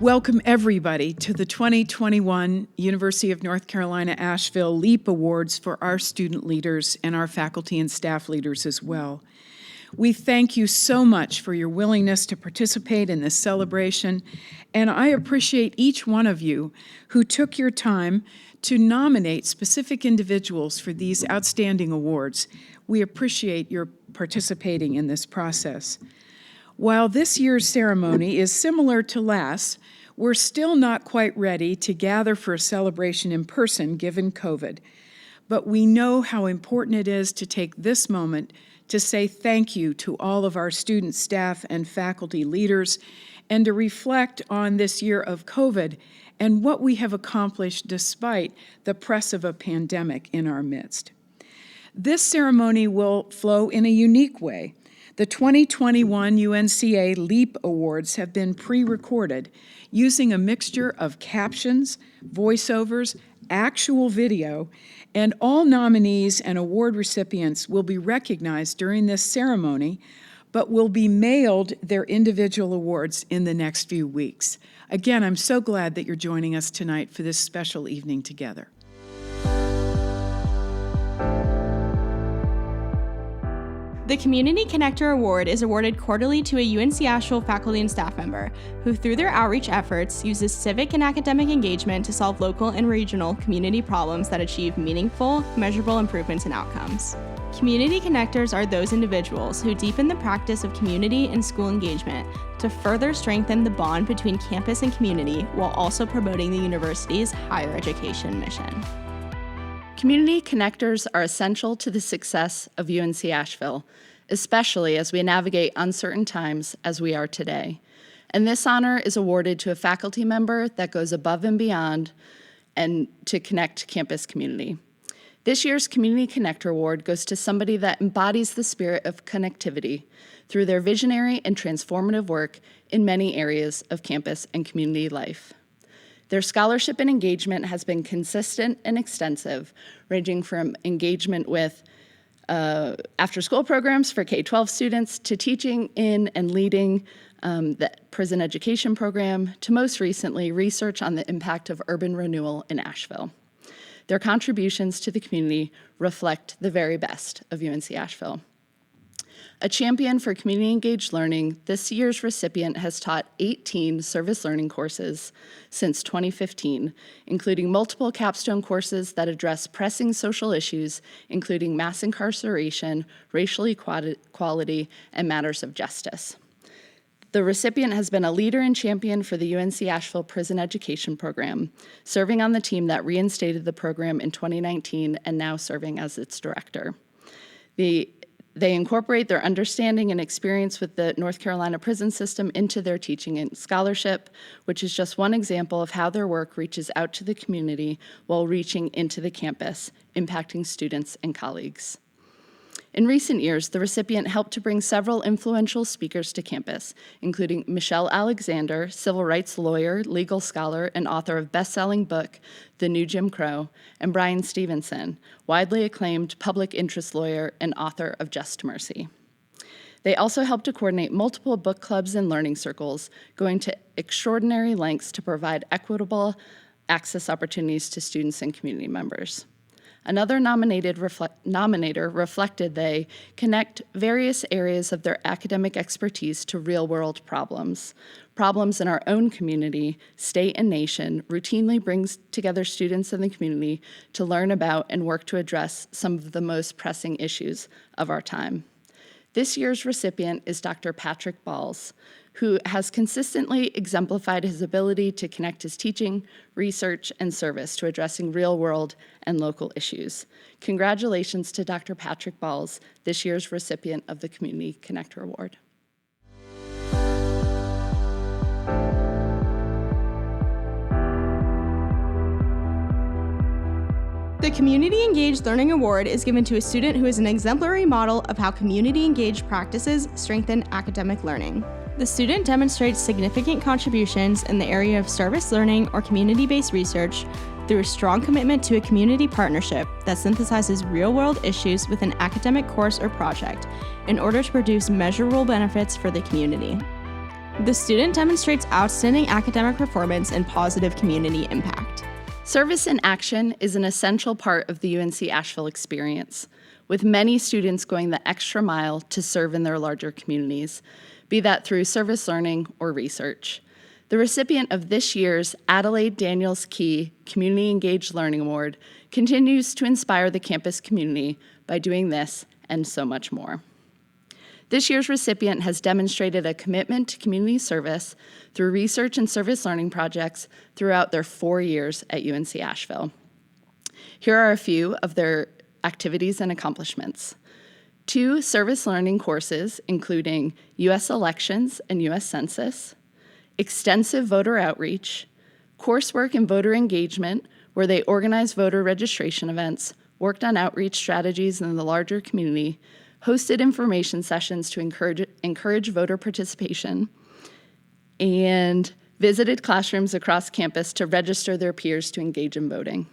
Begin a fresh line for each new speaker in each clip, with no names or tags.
Welcome everybody to the 2021 University of North Carolina Asheville LEAP Awards for our student leaders and our faculty and staff leaders as well. We thank you so much for your willingness to participate in this celebration, and I appreciate each one of you who took your time to nominate specific individuals for these outstanding awards. We appreciate your participating in this process. While this year's ceremony is similar to last, we're still not quite ready to gather for a celebration in person given COVID, but we know how important it is to take this moment to say thank you to all of our student, staff, and faculty leaders, and to reflect on this year of COVID and what we have accomplished despite the press of a pandemic in our midst. This ceremony will flow in a unique way. The 2021 UNCA LEAP Awards have been pre-recorded using a mixture of captions, voiceovers, actual video, and all nominees and award recipients will be recognized during this ceremony, but will be mailed their individual awards in the next few weeks. Again, I'm so glad that you're joining us tonight for this special evening together.
The Community Connector Award is awarded quarterly to a UNC Asheville faculty and staff member who, through their outreach efforts, uses civic and academic engagement to solve local and regional community problems that achieve meaningful, measurable improvements and outcomes. Community Connectors are those individuals who deepen the practice of community and school engagement to further strengthen the bond between campus and community while also promoting the university's higher education mission.
Community connectors are essential to the success of UNC Asheville, especially as we navigate uncertain times as we are today. And this honor is awarded to a faculty member that goes above and beyond and to connect campus community. This year's Community Connector Award goes to somebody that embodies the spirit of connectivity through their visionary and transformative work in many areas of campus and community life. Their scholarship and engagement has been consistent and extensive, ranging from engagement with after-school programs for K-12 students to teaching in and leading the prison education program to most recently research on the impact of urban renewal in Asheville. Their contributions to the community reflect the very best of UNC Asheville. A champion for community-engaged learning, this year's recipient has taught 18 service learning courses since 2015, including multiple capstone courses that address pressing social issues, including mass incarceration, racial equality, and matters of justice. The recipient has been a leader and champion for the UNC Asheville Prison Education Program, serving on the team that reinstated the program in 2019 and now serving as its director. They incorporate their understanding and experience with the North Carolina prison system into their teaching and scholarship, which is just one example of how their work reaches out to the community while reaching into the campus, impacting students and colleagues. In recent years, the recipient helped to bring several influential speakers to campus, including Michelle Alexander, civil rights lawyer, legal scholar, and author of best-selling book, The New Jim Crow, and Brian Stevenson, widely acclaimed public interest lawyer and author of Just Mercy. They also helped to coordinate multiple book clubs and learning circles, going to extraordinary lengths to provide equitable access opportunities to students and community members. Another nominator reflected they connect various areas of their academic expertise to real-world problems. Problems in our own community, state, and nation routinely brings together students in the community to learn about and work to address some of the most pressing issues of our time. This year's recipient is Dr. Patrick Balls, who has consistently exemplified his ability to connect his teaching, research, and service to addressing real-world and local issues. Congratulations to Dr. Patrick Balls, this year's recipient of the Community Connector Award.
The Community Engaged Learning Award is given to a student who is an exemplary model of how community-engaged practices strengthen academic learning. The student demonstrates significant contributions in the area of service learning or community-based research through a strong commitment to a community partnership that synthesizes real-world issues with an academic course or project in order to produce measurable benefits for the community. The student demonstrates outstanding academic performance and positive community impact.
Service in action is an essential part of the UNC Asheville experience, with many students going the extra mile to serve in their larger communities, be that through service learning or research. The recipient of this year's Adelaide Daniels Key Community Engaged Learning Award continues to inspire the campus community by doing this and so much more. This year's recipient has demonstrated a commitment to community service through research and service learning projects throughout their 4 years at UNC Asheville. Here are a few of their activities and accomplishments. 2 service learning courses, including U.S. elections and U.S. Census, extensive voter outreach, coursework in voter engagement, where they organized voter registration events, worked on outreach strategies in the larger community, hosted information sessions to encourage voter participation, and visited classrooms across campus to register their peers to engage in voting.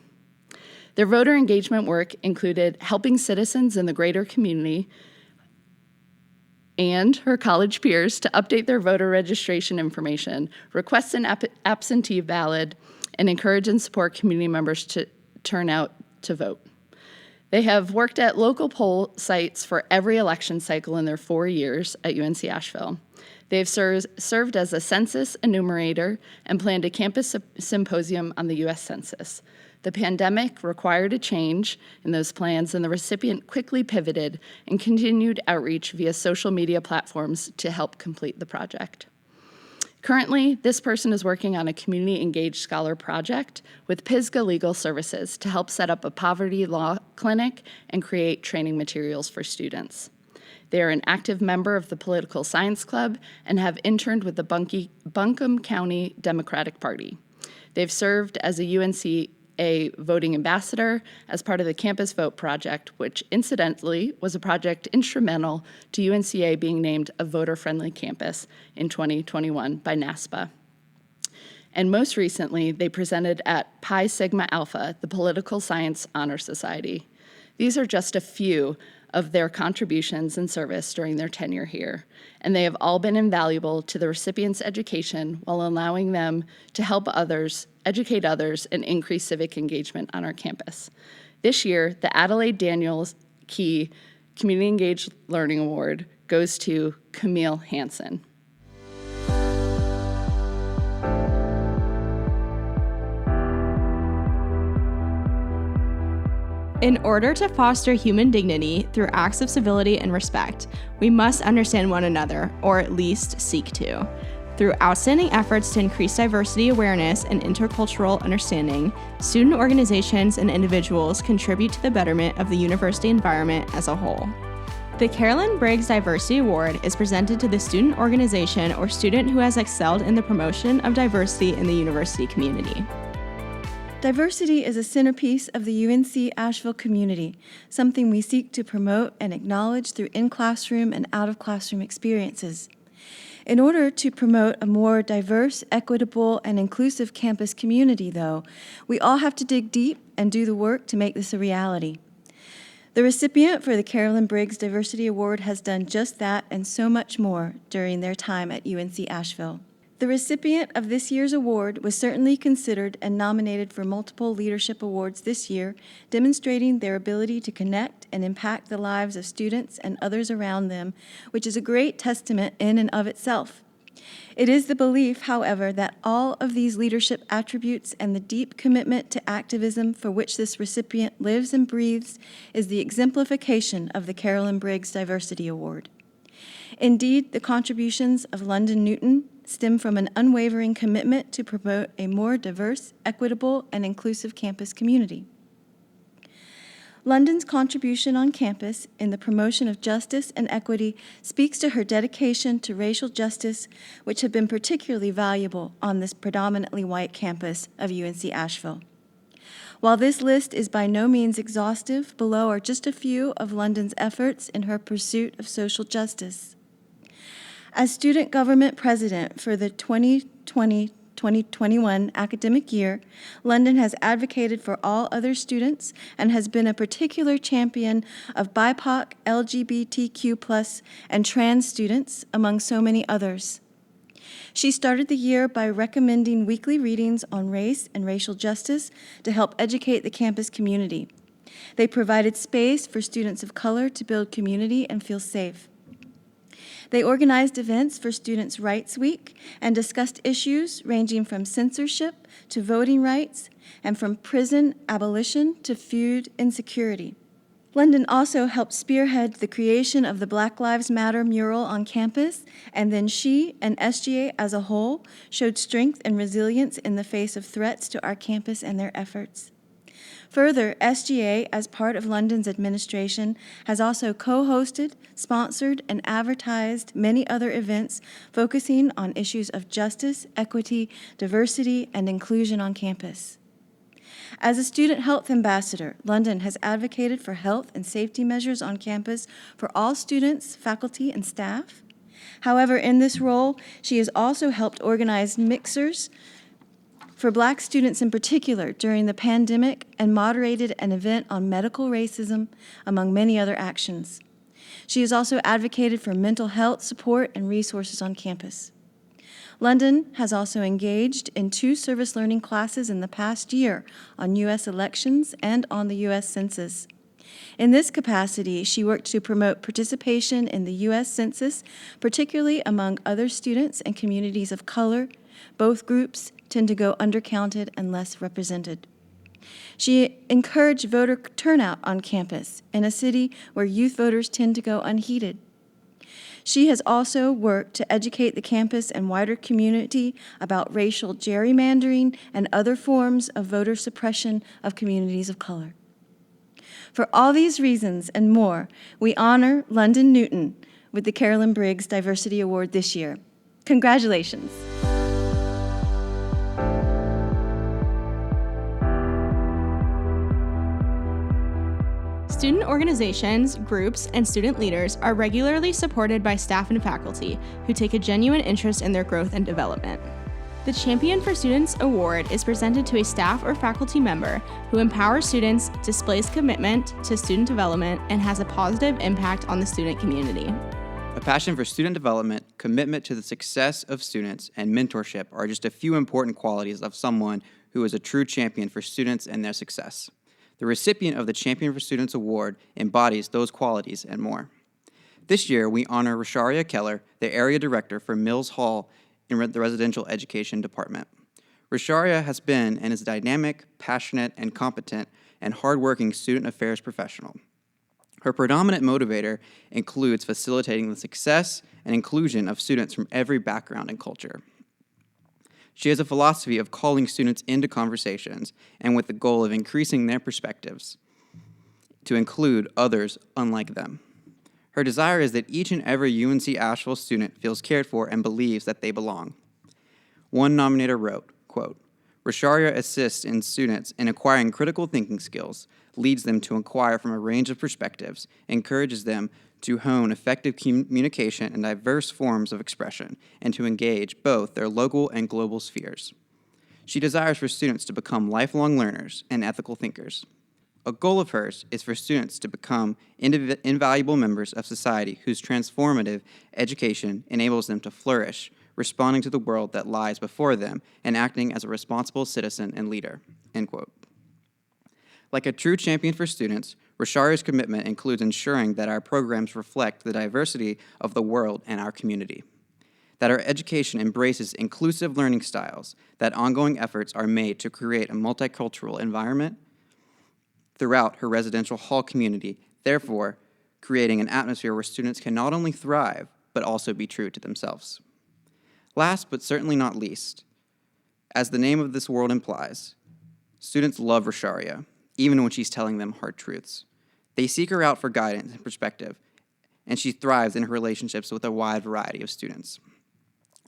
Their voter engagement work included helping citizens in the greater community and her college peers to update their voter registration information, request an absentee ballot, and encourage and support community members to turn out to vote. They have worked at local poll sites for every election cycle in their 4 years at UNC Asheville. They have served as a census enumerator and planned a campus symposium on the U.S. Census. The pandemic required a change in those plans, and the recipient quickly pivoted and continued outreach via social media platforms to help complete the project. Currently, this person is working on a community engaged scholar project with Pisgah Legal Services to help set up a poverty law clinic and create training materials for students. They are an active member of the Political Science Club and have interned with the Buncombe County Democratic Party. They've served as a UNCA voting ambassador as part of the Campus Vote project, which incidentally was a project instrumental to UNCA being named a voter-friendly campus in 2021 by NASPA. And most recently, they presented at Pi Sigma Alpha, the Political Science Honor Society. These are just a few of their contributions and service during their tenure here, and they have all been invaluable to the recipient's education while allowing them to help others, educate others, and increase civic engagement on our campus. This year, the Adelaide Daniels Key Community Engaged Learning Award goes to Camille Hansen.
In order to foster human dignity through acts of civility and respect, we must understand one another, or at least seek to. Through outstanding efforts to increase diversity awareness and intercultural understanding, student organizations and individuals contribute to the betterment of the university environment as a whole. The Carolyn Briggs Diversity Award is presented to the student organization or student who has excelled in the promotion of diversity in the university community.
Diversity is a centerpiece of the UNC Asheville community, something we seek to promote and acknowledge through in-classroom and out-of-classroom experiences. In order to promote a more diverse, equitable, and inclusive campus community, though, we all have to dig deep and do the work to make this a reality. The recipient for the Carolyn Briggs Diversity Award has done just that and so much more during their time at UNC Asheville. The recipient of this year's award was certainly considered and nominated for multiple leadership awards this year, demonstrating their ability to connect and impact the lives of students and others around them, which is a great testament in and of itself. It is the belief, however, that all of these leadership attributes and the deep commitment to activism for which this recipient lives and breathes is the exemplification of the Carolyn Briggs Diversity Award. Indeed, the contributions of London Newton stem from an unwavering commitment to promote a more diverse, equitable, and inclusive campus community. London's contribution on campus in the promotion of justice and equity speaks to her dedication to racial justice, which have been particularly valuable on this predominantly white campus of UNC Asheville. While this list is by no means exhaustive, below are just a few of London's efforts in her pursuit of social justice. As student government president for the 2020-2021 academic year, London has advocated for all other students and has been a particular champion of BIPOC, LGBTQ+, and trans students, among so many others. She started the year by recommending weekly readings on race and racial justice to help educate the campus community. They provided space for students of color to build community and feel safe. They organized events for Students' Rights Week and discussed issues ranging from censorship to voting rights and from prison abolition to food insecurity. London also helped spearhead the creation of the Black Lives Matter mural on campus, and then she and SGA as a whole showed strength and resilience in the face of threats to our campus and their efforts. Further, SGA, as part of London's administration, has also co-hosted, sponsored, and advertised many other events focusing on issues of justice, equity, diversity, and inclusion on campus. As a student health ambassador, London has advocated for health and safety measures on campus for all students, faculty, and staff. However, in this role, she has also helped organize mixers for Black students in particular during the pandemic and moderated an event on medical racism, among many other actions. She has also advocated for mental health support and resources on campus. London has also engaged in 2 service learning classes in the past year on U.S. elections and on the U.S. Census. In this capacity, she worked to promote participation in the U.S. Census, particularly among other students and communities of color. Both groups tend to go undercounted and less represented. She encouraged voter turnout on campus in a city where youth voters tend to go unheeded. She has also worked to educate the campus and wider community about racial gerrymandering and other forms of voter suppression of communities of color. For all these reasons and more, we honor London Newton with the Carolyn Briggs Diversity Award this year. Congratulations.
Student organizations, groups, and student leaders are regularly supported by staff and faculty who take a genuine interest in their growth and development. The Champion for Students Award is presented to a staff or faculty member who empowers students, displays commitment to student development, and has a positive impact on the student community.
A passion for student development, commitment to the success of students, and mentorship are just a few important qualities of someone who is a true champion for students and their success. The recipient of the Champion for Students Award embodies those qualities and more. This year, we honor Rasharia Keller, the Area Director for Mills Hall in the Residential Education Department. Rasharia has been and is a dynamic, passionate, and competent and hardworking student affairs professional. Her predominant motivator includes facilitating the success and inclusion of students from every background and culture. She has a philosophy of calling students into conversations and with the goal of increasing their perspectives to include others unlike them. Her desire is that each and every UNC Asheville student feels cared for and believes that they belong. One nominator wrote, quote, "Rasharia assists in students in acquiring critical thinking skills, leads them to inquire from a range of perspectives, encourages them to hone effective communication and diverse forms of expression, and to engage both their local and global spheres. She desires for students to become lifelong learners and ethical thinkers. A goal of hers is for students to become invaluable members of society whose transformative education enables them to flourish, responding to the world that lies before them and acting as a responsible citizen and leader." End quote. Like a true champion for students, Rasharia's commitment includes ensuring that our programs reflect the diversity of the world and our community, that our education embraces inclusive learning styles, that ongoing efforts are made to create a multicultural environment throughout her residential hall community, therefore creating an atmosphere where students can not only thrive, but also be true to themselves. Last but certainly not least, as the name of this award implies, students love Rasharia, even when she's telling them hard truths. They seek her out for guidance and perspective, and she thrives in her relationships with a wide variety of students.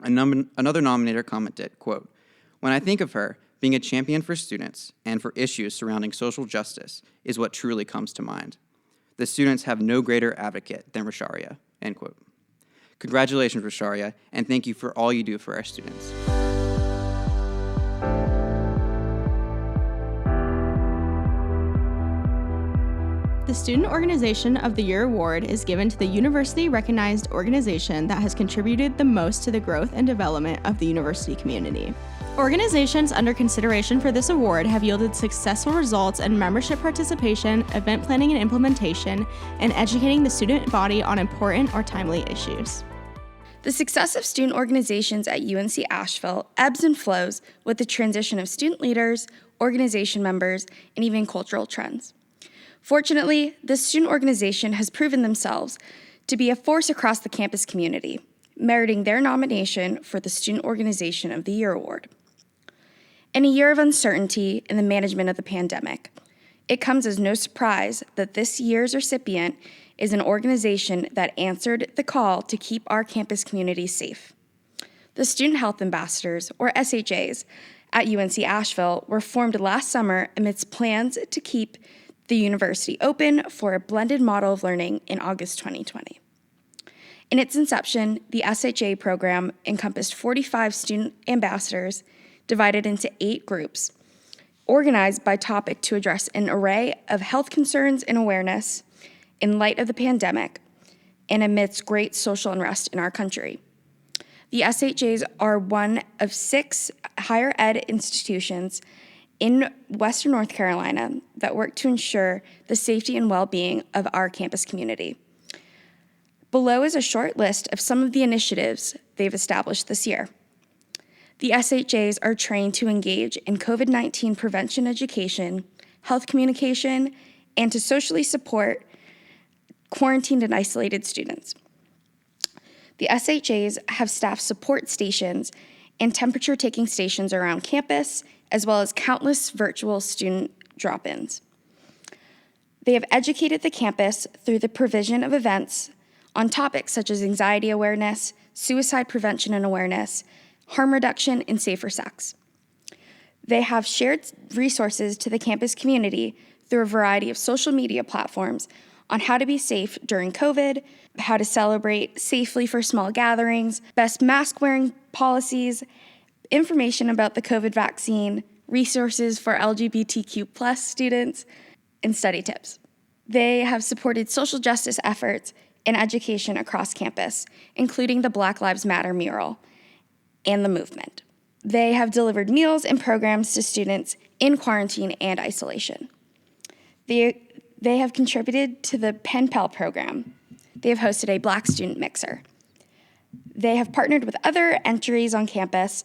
Another nominator commented, quote, "When I think of her, being a champion for students and for issues surrounding social justice is what truly comes to mind. The students have no greater advocate than Rasharia," end quote. Congratulations, Rasharia, and thank you for all you do for our students.
The The Student Organization of the Year award is given to the university-recognized organization that has contributed the most to the growth and development of the university community. Organizations under consideration for this award have yielded successful results in membership participation, event planning and implementation, and educating the student body on important or timely issues.
The success of student organizations at UNC Asheville ebbs and flows with the transition of student leaders, organization members, and even cultural trends. Fortunately, this student organization has proven themselves to be a force across the campus community, meriting their nomination for the Student Organization of the Year award. In a year of uncertainty in the management of the pandemic, it comes as no surprise that this year's recipient is an organization that answered the call to keep our campus community safe. The Student Health Ambassadors, or SHAs, at UNC Asheville were formed last summer amidst plans to keep the university open for a blended model of learning in August 2020. In its inception, the SHA program encompassed 45 student ambassadors divided into 8 groups, organized by topic to address an array of health concerns and awareness in light of the pandemic and amidst great social unrest in our country. The SHAs are one of 6 higher ed institutions in Western North Carolina that work to ensure the safety and well-being of our campus community. Below is a short list of some of the initiatives they've established this year. The SHAs are trained to engage in COVID-19 prevention education, health communication, and to socially support quarantined and isolated students. The SHAs have staffed support stations and temperature-taking stations around campus, as well as countless virtual student drop-ins. They have educated the campus through the provision of events on topics such as anxiety awareness, suicide prevention and awareness, harm reduction, and safer sex. They have shared resources to the campus community through a variety of social media platforms on how to be safe during COVID, how to celebrate safely for small gatherings, best mask-wearing policies, information about the COVID vaccine, resources for LGBTQ+ students, and study tips. They have supported social justice efforts and education across campus, including the Black Lives Matter mural and the movement. They have delivered meals and programs to students in quarantine and isolation. They have contributed to the Pen Pal program. They have hosted a Black student mixer. They have partnered with other entries on campus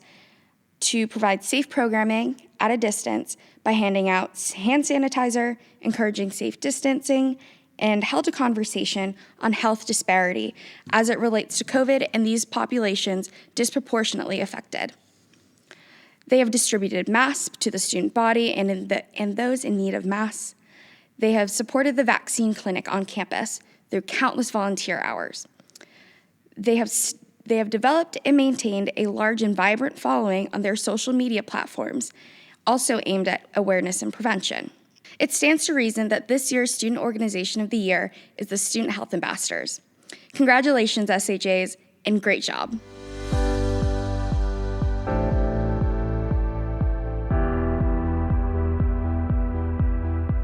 to provide safe programming at a distance by handing out hand sanitizer, encouraging safe distancing, and held a conversation on health disparity as it relates to COVID and these populations disproportionately affected. They have distributed masks to the student body and those in need of masks. They have supported the vaccine clinic on campus through countless volunteer hours. They have developed and maintained a large and vibrant following on their social media platforms, also aimed at awareness and prevention. It stands to reason that this year's Student Organization of the Year is the Student Health Ambassadors. Congratulations, SHAs, and great job.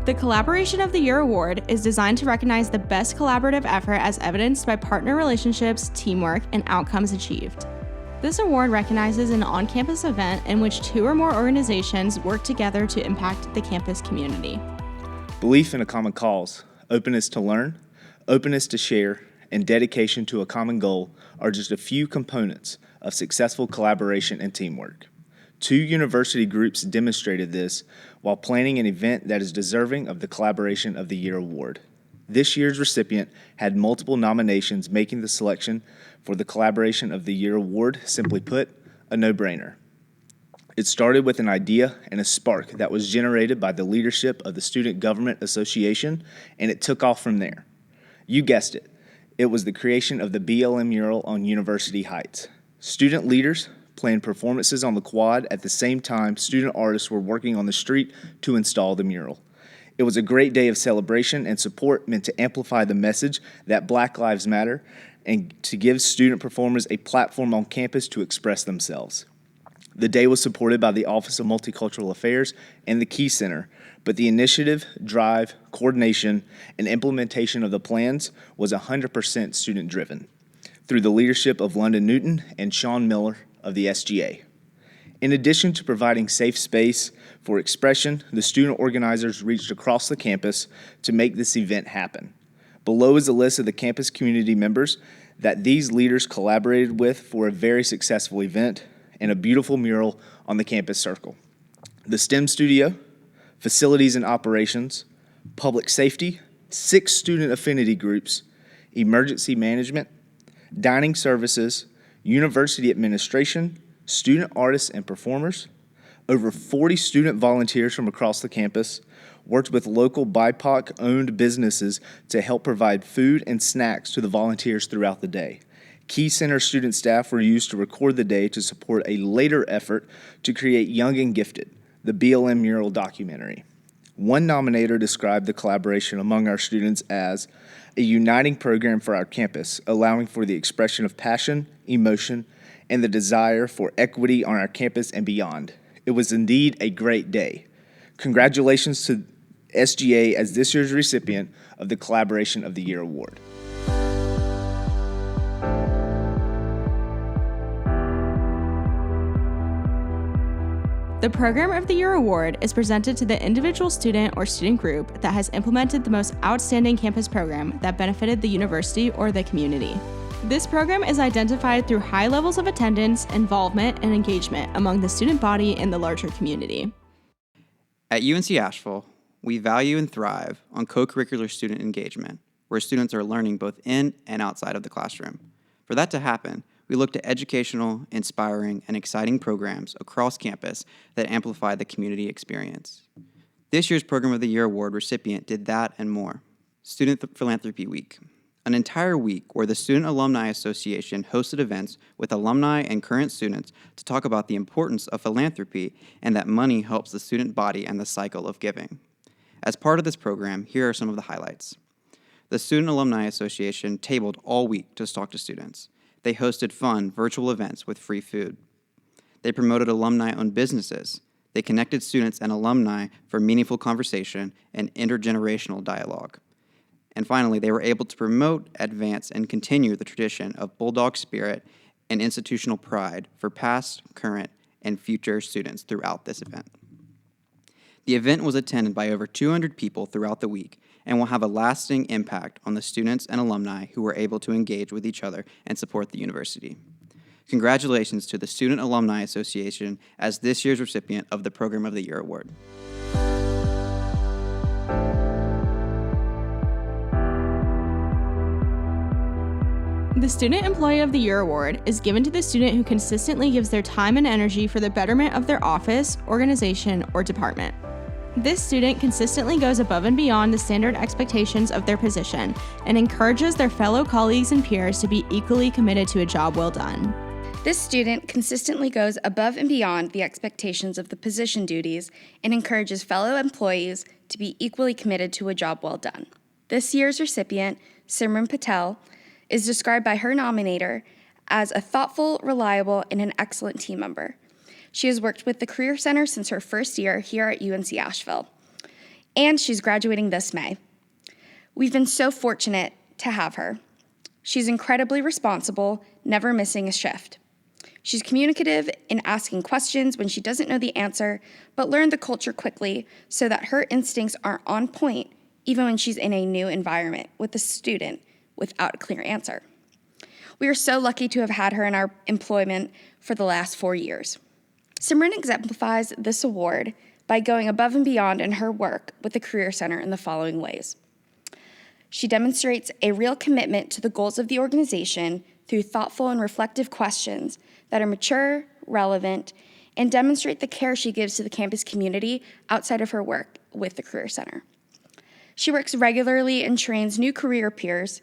The Collaboration of the Year award is designed to recognize the best collaborative effort as evidenced by partner relationships, teamwork, and outcomes achieved. This award recognizes an on-campus event in which 2 or more organizations work together to impact the campus community.
Belief in a common cause, openness to learn, openness to share, and dedication to a common goal are just a few components of successful collaboration and teamwork. 2 university groups demonstrated this while planning an event that is deserving of the Collaboration of the Year award. This year's recipient had multiple nominations, making the selection for the Collaboration of the Year award, simply put, a no-brainer. It started with an idea and a spark that was generated by the leadership of the Student Government Association, and it took off from there. You guessed it. It was the creation of the BLM mural on University Heights. Student leaders planned performances on the quad at the same time student artists were working on the street to install the mural. It was a great day of celebration and support meant to amplify the message that Black Lives Matter and to give student performers a platform on campus to express themselves. The day was supported by the Office of Multicultural Affairs and the Key Center but the initiative, drive, coordination, and implementation of the plans was 100% student-driven through the leadership of London Newton and Sean Miller of the SGA. In addition to providing safe space for expression, the student organizers reached across the campus to make this event happen. Below is a list of the campus community members that these leaders collaborated with for a very successful event and a beautiful mural on the campus circle. The STEM studio, facilities and operations, public safety, 6 student affinity groups, emergency management, dining services, university administration, student artists and performers, over 40 student volunteers from across the campus, worked with local BIPOC-owned businesses to help provide food and snacks to the volunteers throughout the day. Key Center student staff were used to record the day to support a later effort to create Young and Gifted, the BLM mural documentary. One nominator described the collaboration among our students as a uniting program for our campus, allowing for the expression of passion, emotion, and the desire for equity on our campus and beyond. It was indeed a great day. Congratulations to SGA as this year's recipient of the Collaboration of the Year Award.
The Program of the Year Award is presented to the individual student or student group that has implemented the most outstanding campus program that benefited the university or the community. This program is identified through high levels of attendance, involvement, and engagement among the student body and the larger community.
At UNC Asheville, we value and thrive on co-curricular student engagement, where students are learning both in and outside of the classroom. For that to happen, we look to educational, inspiring, and exciting programs across campus that amplify the community experience. This year's Program of the Year Award recipient did that and more. Student Philanthropy Week, an entire week where the Student Alumni Association hosted events with alumni and current students to talk about the importance of philanthropy and that money helps the student body and the cycle of giving. As part of this program, here are some of the highlights. The Student Alumni Association tabled all week to talk to students. They hosted fun virtual events with free food. They promoted alumni-owned businesses. They connected students and alumni for meaningful conversation and intergenerational dialogue. And finally, they were able to promote, advance, and continue the tradition of Bulldog spirit and institutional pride for past, current, and future students throughout this event. The event was attended by over 200 people throughout the week and will have a lasting impact on the students and alumni who were able to engage with each other and support the university. Congratulations to the Student Alumni Association as this year's recipient of the Program of the Year Award.
The Student Employee of the Year Award is given to the student who consistently gives their time and energy for the betterment of their office, organization, or department. This student consistently goes above and beyond the standard expectations of their position and encourages their fellow colleagues and peers to be equally committed to a job well done.
This student consistently goes above and beyond the expectations of the position duties and encourages fellow employees to be equally committed to a job well done. This year's recipient, Simran Patel, is described by her nominator as a thoughtful, reliable, and an excellent team member. She has worked with the Career Center since her first year here at UNC Asheville, and she's graduating this May. We've been so fortunate to have her. She's incredibly responsible, never missing a shift. She's communicative in asking questions when she doesn't know the answer, but learned the culture quickly so that her instincts are on point even when she's in a new environment with a student without a clear answer. We are so lucky to have had her in our employment for the last 4 years. Simran exemplifies this award by going above and beyond in her work with the Career Center in the following ways. She demonstrates a real commitment to the goals of the organization through thoughtful and reflective questions that are mature, relevant, and demonstrate the care she gives to the campus community outside of her work with the Career Center. She works regularly and trains new career peers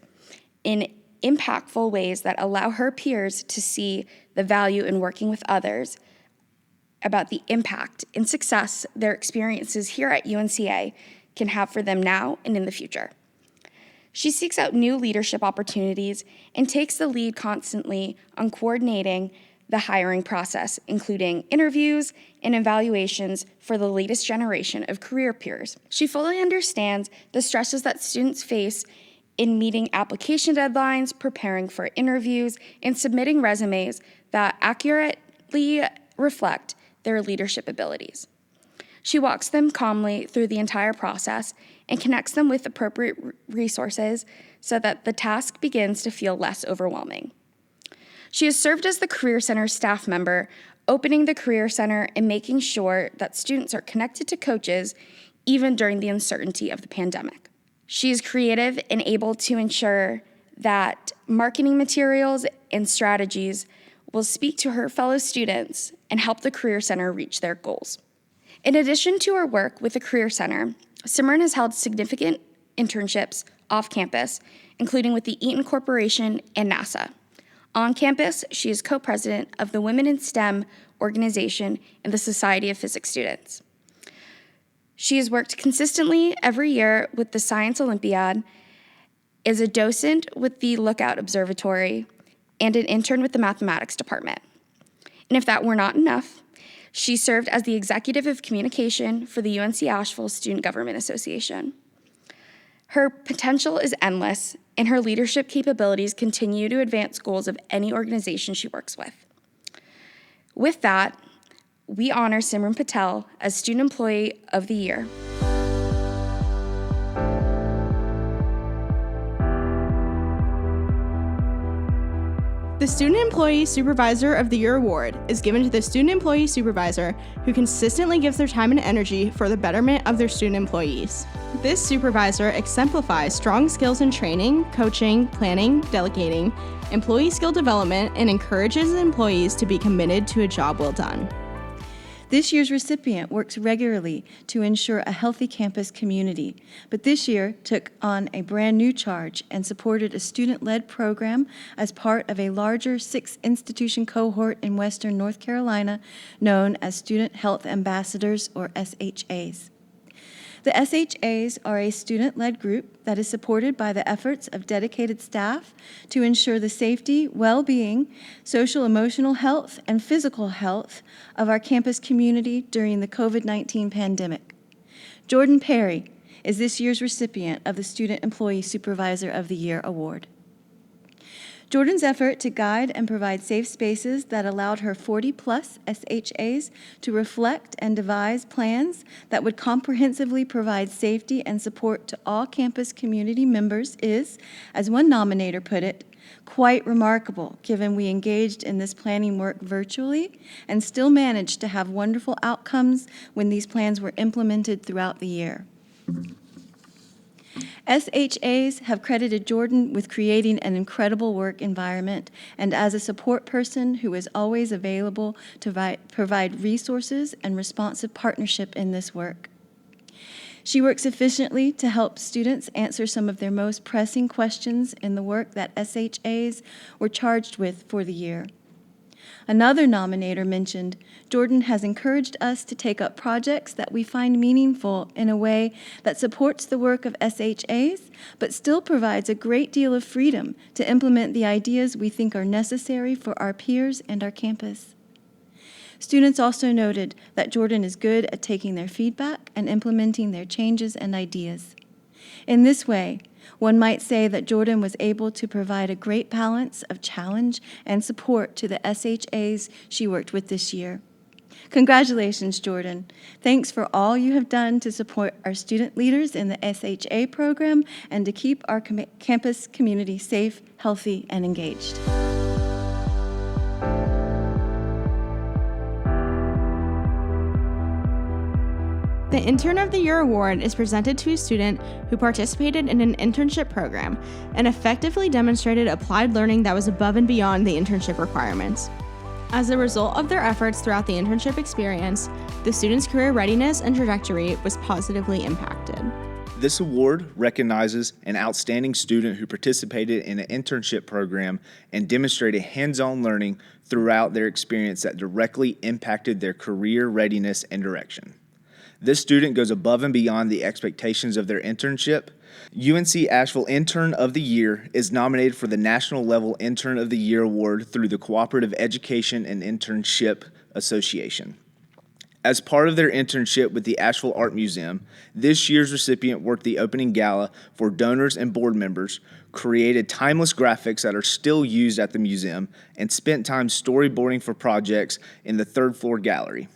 in impactful ways that allow her peers to see the value in working with others about the impact and success their experiences here at UNCA can have for them now and in the future. She seeks out new leadership opportunities and takes the lead constantly on coordinating the hiring process, including interviews and evaluations for the latest generation of career peers. She fully understands the stresses that students face in meeting application deadlines, preparing for interviews, and submitting resumes that accurately reflect their leadership abilities. She walks them calmly through the entire process and connects them with appropriate resources so that the task begins to feel less overwhelming. She has served as the Career Center staff member, opening the Career Center and making sure that students are connected to coaches even during the uncertainty of the pandemic. She is creative and able to ensure that marketing materials and strategies will speak to her fellow students and help the Career Center reach their goals. In addition to her work with the Career Center, Simran has held significant internships off campus, including with the Eaton Corporation and NASA. On campus, she is co-president of the Women in STEM organization and the Society of Physics Students. She has worked consistently every year with the Science Olympiad, is a docent with the Lookout Observatory, and an intern with the Mathematics Department. And if that were not enough, she served as the executive of communication for the UNC Asheville Student Government Association. Her potential is endless, and her leadership capabilities continue to advance goals of any organization she works with. With that, we honor Simran Patel as Student Employee of the Year.
The Student Employee Supervisor of the Year award is given to the student employee supervisor who consistently gives their time and energy for the betterment of their student employees. This supervisor exemplifies strong skills in training, coaching, planning, delegating, employee skill development, and encourages employees to be committed to a job well done.
This year's recipient works regularly to ensure a healthy campus community, but this year took on a brand new charge and supported a student-led program as part of a larger 6-institution cohort in Western North Carolina known as Student Health Ambassadors, or SHAs. The SHAs are a student-led group that is supported by the efforts of dedicated staff to ensure the safety, well-being, social-emotional health, and physical health of our campus community during the COVID-19 pandemic. Jordan Perry is this year's recipient of the Student Employee Supervisor of the Year award. Jordan's effort to guide and provide safe spaces that allowed her 40-plus SHAs to reflect and devise plans that would comprehensively provide safety and support to all campus community members is, as one nominator put it, quite remarkable, given we engaged in this planning work virtually and still managed to have wonderful outcomes when these plans were implemented throughout the year. SHAs have credited Jordan with creating an incredible work environment and as a support person who is always available to provide resources and responsive partnership in this work. She works efficiently to help students answer some of their most pressing questions in the work that SHAs were charged with for the year. Another nominator mentioned, Jordan has encouraged us to take up projects that we find meaningful in a way that supports the work of SHAs, but still provides a great deal of freedom to implement the ideas we think are necessary for our peers and our campus. Students also noted that Jordan is good at taking their feedback and implementing their changes and ideas. In this way, one might say that Jordan was able to provide a great balance of challenge and support to the SHAs she worked with this year. Congratulations, Jordan. Thanks for all you have done to support our student leaders in the SHA program and to keep our campus community safe, healthy, and engaged.
The Intern of the Year award is presented to a student who participated in an internship program and effectively demonstrated applied learning that was above and beyond the internship requirements. As a result of their efforts throughout the internship experience, the student's career readiness and trajectory was positively impacted.
This award recognizes an outstanding student who participated in an internship program and demonstrated hands-on learning throughout their experience that directly impacted their career readiness and direction. This student goes above and beyond the expectations of their internship UNC Asheville Intern of the Year is nominated for the National Level Intern of the Year award through the Cooperative Education and Internship Association. As part of their internship with the Asheville Art Museum, this year's recipient worked the opening gala for donors and board members, created timeless graphics that are still used at the museum, and spent time storyboarding for projects in the third floor gallery.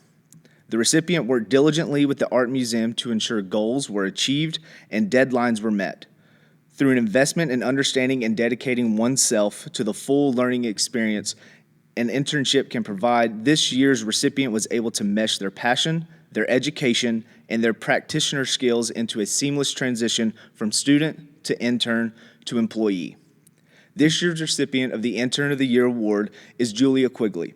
The recipient worked diligently with the Art Museum to ensure goals were achieved and deadlines were met. Through an investment in understanding and dedicating oneself to the full learning experience an internship can provide, this year's recipient was able to mesh their passion, their education, and their practitioner skills into a seamless transition from student to intern to employee. This year's recipient of the Intern of the Year award is Julia Quigley,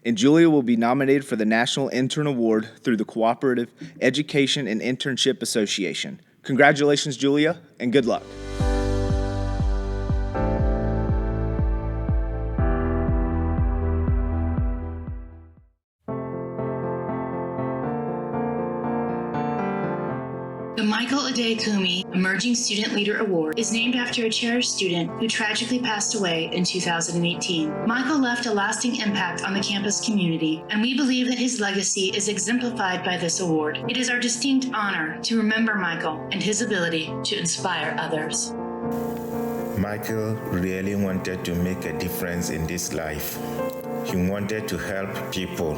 and Julia will be nominated for the National Intern Award through the Cooperative Education and Internship Association. Congratulations, Julia, and good luck.
The Michael Ade Kumi Emerging Student Leader Award is named after a cherished student who tragically passed away in 2018. Michael left a lasting impact on the campus community, and we believe that his legacy is exemplified by this award. It is our distinct honor to remember Michael and his ability to inspire others.
Michael really wanted to make a difference in this life. He wanted to help people.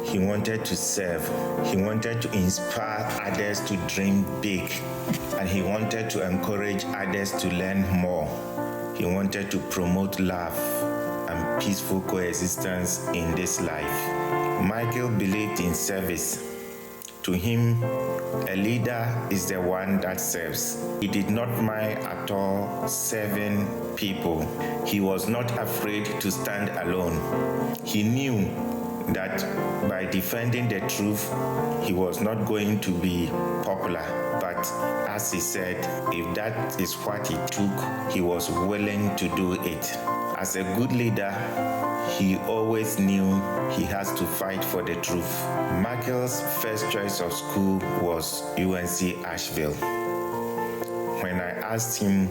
He wanted to serve. He wanted to inspire others to dream big. And he wanted to encourage others to learn more. He wanted to promote love and peaceful coexistence in this life. Michael believed in service. To him, a leader is the one that serves. He did not mind at all serving people. He was not afraid to stand alone. He knew that by defending the truth, he was not going to be popular. But as he said, if that is what he took, he was willing to do it. As a good leader, he always knew he has to fight for the truth. Michael's first choice of school was UNC Asheville. When I asked him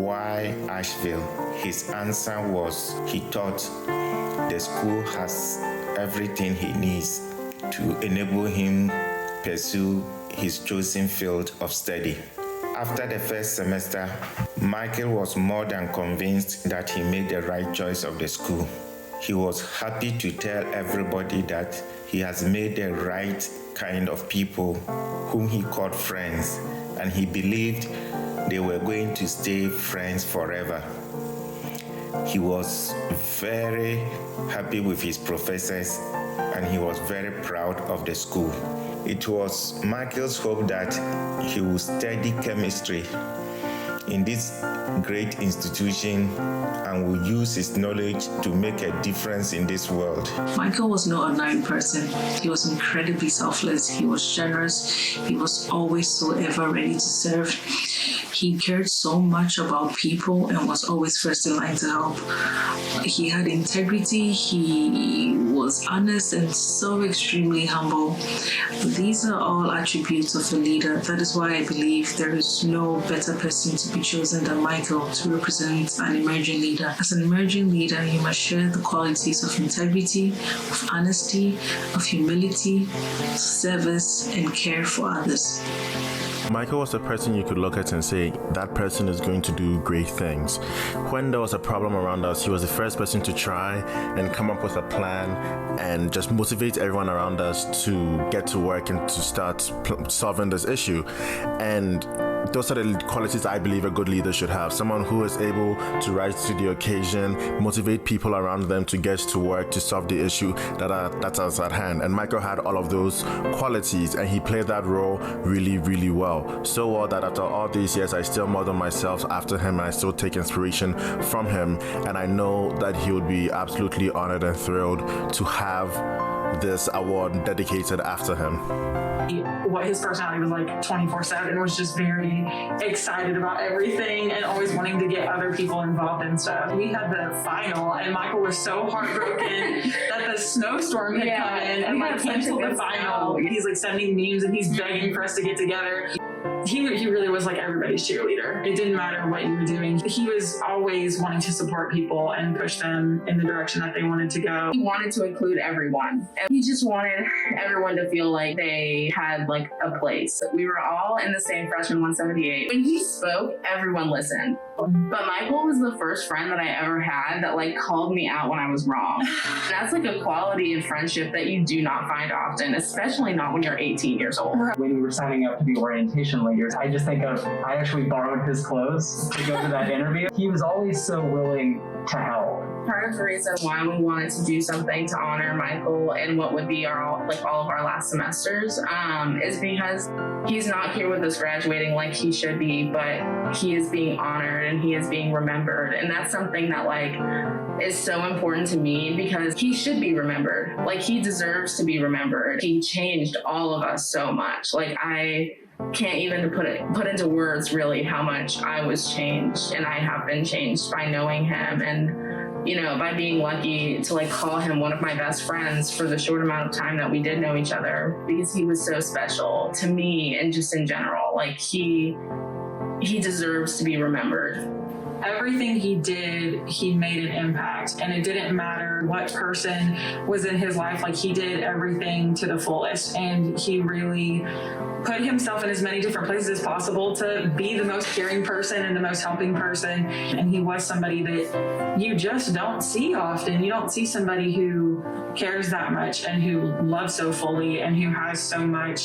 why Asheville, his answer was he thought the school has everything he needs to enable him pursue his chosen field of study. After the first semester, Michael was more than convinced that he made the right choice of the school. He was happy to tell everybody that he has made the right kind of people whom he called friends, and he believed they were going to stay friends forever. He was very happy with his professors, and he was very proud of the school. It was Michael's hope that he would study chemistry in this great institution and will use his knowledge to make a difference in this world.
Michael was no ordinary person. He was incredibly selfless. He was generous. He was always so ever ready to serve. He cared so much about people and was always first in line to help. He had integrity. He was honest and so extremely humble. These are all attributes of a leader. That is why I believe there is no better person to be chosen than Michael to represent an emerging leader. As an emerging leader, you must share the qualities of integrity, of honesty, of humility, service, and care for others.
Michael was a person you could look at and say, that person is going to do great things. When there was a problem around us, he was the first person to try and come up with a plan and just motivate everyone around us to get to work and to start solving this issue. And those are the qualities I believe a good leader should have. Someone who is able to rise to the occasion, motivate people around them to get to work to solve the issue that's at hand. And Michael had all of those qualities, and he played that role really, really well. So well that after all these years, I still model myself after him, and I still take inspiration from him. And I know that he would be absolutely honored and thrilled to have this award dedicated after him.
What his personality was like 24/7 was just very excited about everything and always wanting to get other people involved in stuff. We had the final and Michael was so heartbroken that the snowstorm had come in and like canceled the final. He's like sending memes and he's begging for us to get together. he really was like everybody's cheerleader. It didn't matter what you were doing. He was always wanting to support people and push them in the direction that they wanted to go.
He wanted to include everyone. And he just wanted everyone to feel like they had like a place. We were all in the same freshman 178. When he spoke, everyone listened. But Michael was the first friend that I ever had that like called me out when I was wrong. And that's like a quality of friendship that you do not find often, especially not when you're 18 years old.
When we were signing up to be orientation leaders, I just think of, I actually borrowed his clothes to go to that interview. He was always so willing to help.
Part of the reason why we wanted to do something to honor Michael and what would be all of our last semesters is because he's not here with us graduating like he should be, but he is being honored and he is being remembered. And that's something that like is so important to me because he should be remembered. Like he deserves to be remembered. He changed all of us so much. Like I can't even put into words really how much I was changed, and I have been changed by knowing him and, you know, by being lucky to like call him one of my best friends for the short amount of time that we did know each other, because he was so special to me and just in general. Like he deserves to be remembered.
Everything he did, he made an impact, and it didn't matter what person was in his life. Like he did everything to the fullest, and he really put himself in as many different places as possible to be the most caring person and the most helping person. And he was somebody that you just don't see often. You don't see somebody who cares that much and who loves so fully and who has so much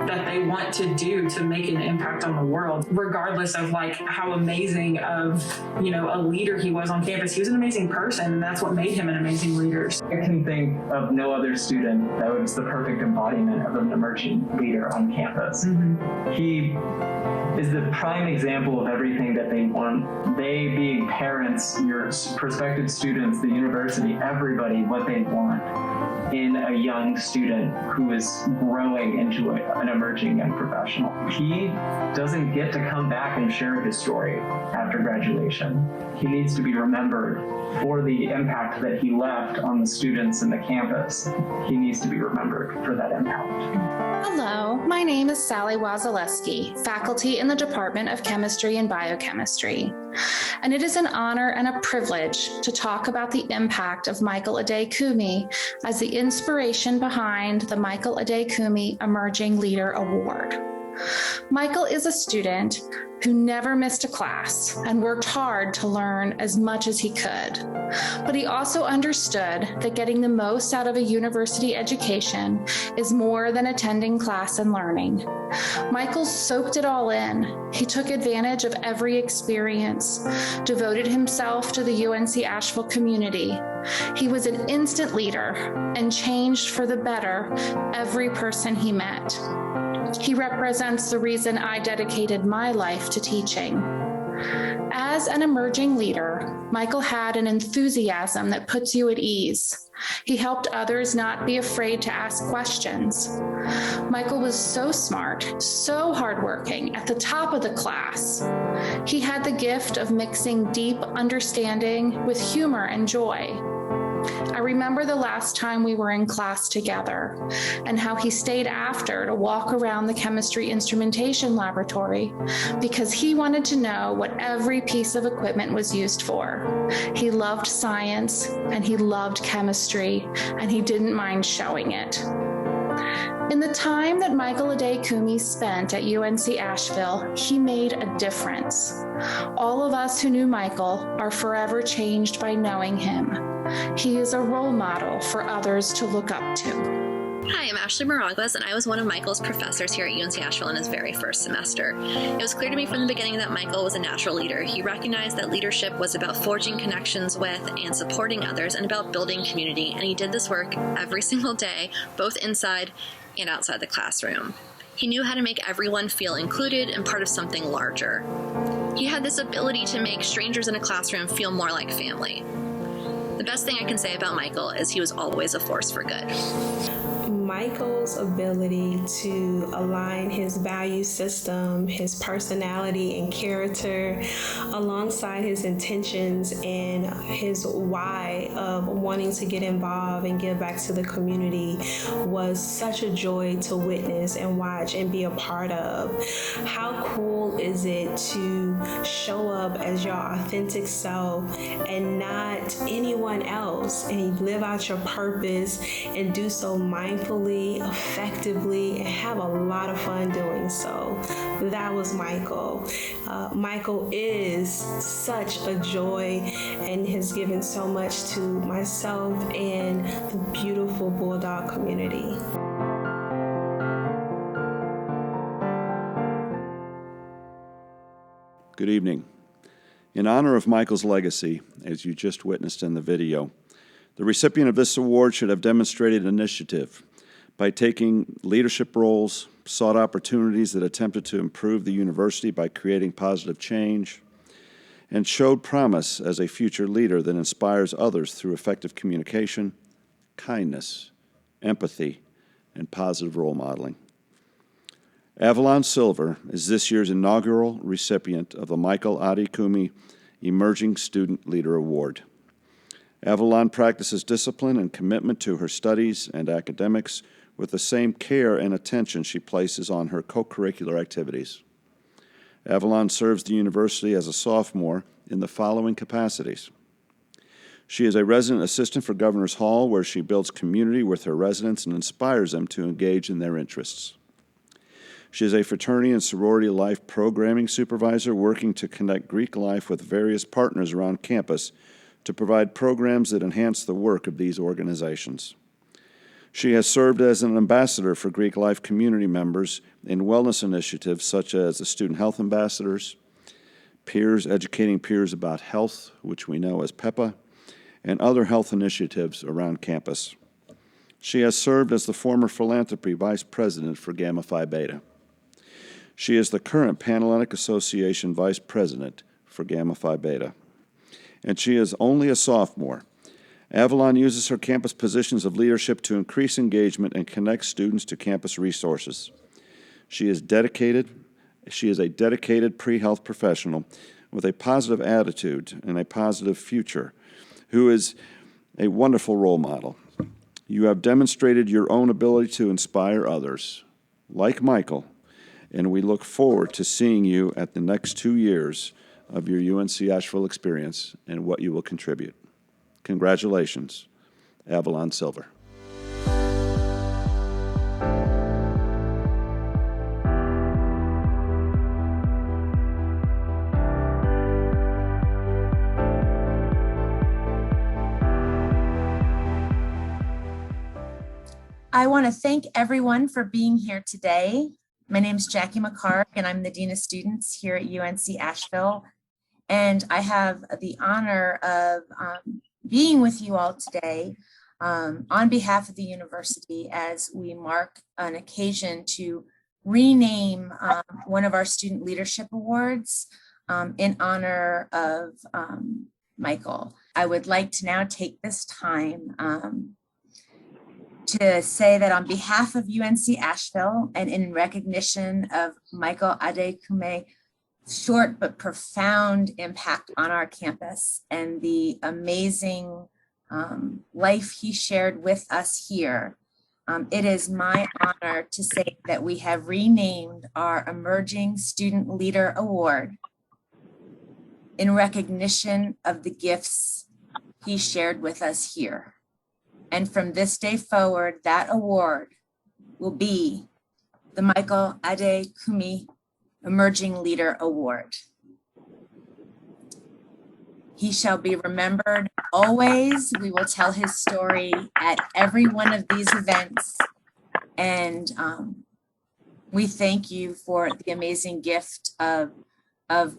that they want to do to make an impact on the world, regardless of like how amazing of, you know, a leader he was on campus. He was an amazing person, and that's what made him an amazing leader.
I can think of no other student that was the perfect embodiment of an emerging leader on campus. Mm-hmm. He is the prime example of everything that they want. They being parents, your prospective students, the university, everybody, what they want in a young student who is growing into an emerging young professional. He doesn't get to come back and share his story after graduation. He needs to be remembered for the impact that he left on the students and the campus. He needs to be remembered for that impact.
Hello, my name is Sally Wazaleski, faculty in the Department of Chemistry and Biochemistry. And it is an honor and a privilege to talk about the impact of Michael Adekumi as the inspiration behind the Michael Adekumi Emerging Leader Award. Michael is a student who never missed a class and worked hard to learn as much as he could. But he also understood that getting the most out of a university education is more than attending class and learning. Michael soaked it all in. He took advantage of every experience, devoted himself to the UNC Asheville community. He was an instant leader and changed for the better every person he met. He represents the reason I dedicated my life to teaching. As an emerging leader, Michael had an enthusiasm that puts you at ease. He helped others not be afraid to ask questions. Michael was so smart, so hardworking, at the top of the class. He had the gift of mixing deep understanding with humor and joy. I remember the last time we were in class together and how he stayed after to walk around the chemistry instrumentation laboratory because he wanted to know what every piece of equipment was used for. He loved science and he loved chemistry, and he didn't mind showing it. In the time that Michael Adekumi spent at UNC Asheville, he made a difference. All of us who knew Michael are forever changed by knowing him. He is a role model for others to look up to.
Hi, I'm Ashley Maraguas, and I was one of Michael's professors here at UNC Asheville in his very first semester. It was clear to me from the beginning that Michael was a natural leader. He recognized that leadership was about forging connections with and supporting others and about building community, and he did this work every single day, both inside and outside the classroom. He knew how to make everyone feel included and part of something larger. He had this ability to make strangers in a classroom feel more like family. The best thing I can say about Michael is he was always a force for good.
Michael's ability to align his value system, his personality and character, alongside his intentions and his why of wanting to get involved and give back to the community was such a joy to witness and watch and be a part of. How cool is it to show up as your authentic self and not anyone else, and live out your purpose and do so mindfully, effectively, and have a lot of fun doing so. That was Michael. Michael is such a joy and has given so much to myself and the beautiful Bulldog community.
Good evening. In honor of Michael's legacy, as you just witnessed in the video, the recipient of this award should have demonstrated initiative by taking leadership roles, sought opportunities that attempted to improve the university by creating positive change, and showed promise as a future leader that inspires others through effective communication, kindness, empathy, and positive role modeling. Avalon Silver is this year's inaugural recipient of the Michael Adekumi Emerging Student Leader Award. Avalon practices discipline and commitment to her studies and academics with the same care and attention she places on her co-curricular activities. Avalon serves the university as a sophomore in the following capacities. She is a resident assistant for Governor's Hall, where she builds community with her residents and inspires them to engage in their interests. She is a fraternity and sorority life programming supervisor working to connect Greek life with various partners around campus to provide programs that enhance the work of these organizations. She has served as an ambassador for Greek life community members in wellness initiatives such as the Student Health Ambassadors, peers educating peers about health, which we know as PEPA, and other health initiatives around campus. She has served as the former philanthropy vice president for Gamma Phi Beta. She is the current Panhellenic Association vice president for Gamma Phi Beta. And she is only a sophomore. Avalon uses her campus positions of leadership to increase engagement and connect students to campus resources. She is a dedicated pre-health professional with a positive attitude and a positive future, who is a wonderful role model. You have demonstrated your own ability to inspire others, like Michael, and we look forward to seeing you at the next 2 years of your UNC Asheville experience and what you will contribute. Congratulations, Avalon Silver.
I want to thank everyone for being here today. My name is Jackie McCark, and I'm the Dean of Students here at UNC Asheville. And I have the honor of being with you all today on behalf of the university as we mark an occasion to rename one of our Student Leadership Awards in honor of Michael. I would like to now take this time to say that on behalf of UNC Asheville and in recognition of Michael Adekume's short but profound impact on our campus and the amazing life he shared with us here, it is my honor to say that we have renamed our Emerging Student Leader Award in recognition of the gifts he shared with us here. And from this day forward, that award will be the Michael Adekumi Emerging Leader Award. He shall be remembered always. We will tell his story at every one of these events. And we thank you for the amazing gift of